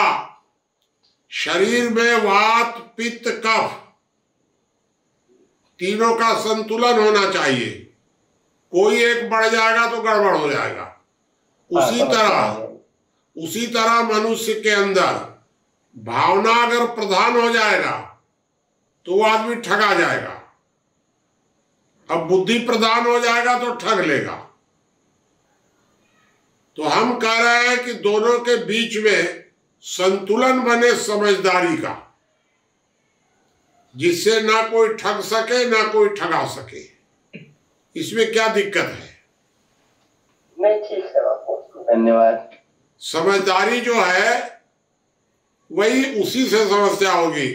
Speaker 1: शरीर में वात पित्त कफ तीनों का संतुलन होना चाहिए। कोई एक बढ़ जाएगा तो गड़बड़ हो जाएगा। उसी तरह मनुष्य के अंदर भावना अगर प्रधान हो जाएगा तो वो आदमी ठगा जाएगा। अब बुद्धि प्रधान हो जाएगा तो ठग लेगा। तो हम कह रहे हैं कि दोनों के बीच में संतुलन बने समझदारी का, जिससे ना कोई ठग सके ना कोई ठगा सके। इसमें क्या दिक्कत है?
Speaker 7: नहीं, ठीक है बापू, धन्यवाद।
Speaker 1: समझदारी जो है वही उसी से समस्या होगी।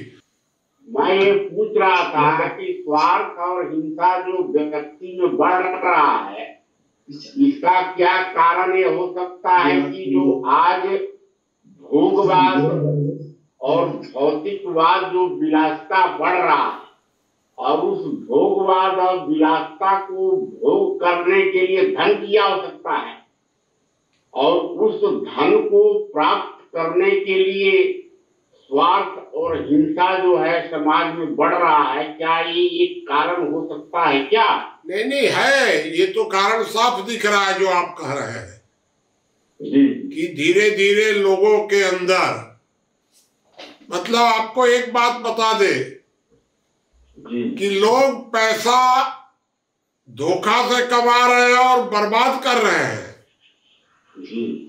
Speaker 2: मैं ये पूछ रहा था कि स्वार्थ और हिंसा जो व्यक्ति में बढ़ रहा है, इसका क्या कारण ये हो सकता है कि जो आज भोगवाद और भौतिकवाद जो विलासिता बढ़ रहा है, और उस भोगवाद और विलासिता को भोग करने के लिए धन की आवश्यकता है, और उस धन को प्राप्त करने के लिए स्वार्थ और हिंसा जो है समाज में बढ़ रहा है, क्या ये एक कारण हो सकता है क्या?
Speaker 1: नहीं है, ये तो कारण साफ दिख रहा है जो आप कह रहे हैं कि धीरे धीरे लोगों के अंदर, मतलब आपको एक बात बता दे कि लोग पैसा धोखा से कमा रहे हैं और बर्बाद कर रहे हैं।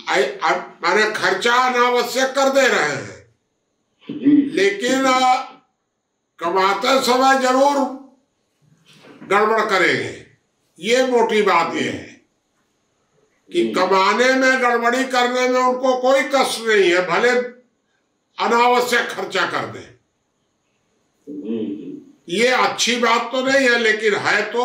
Speaker 1: मैंने खर्चा अनावश्यक कर दे रहे हैं
Speaker 2: जी
Speaker 1: लेकिन कमाते समय जरूर गड़बड़ करेंगे। ये मोटी बात ये है कि कमाने में गड़बड़ी करने में उनको कोई कष्ट नहीं है, भले अनावश्यक खर्चा कर दें। ये अच्छी बात तो नहीं है, लेकिन है तो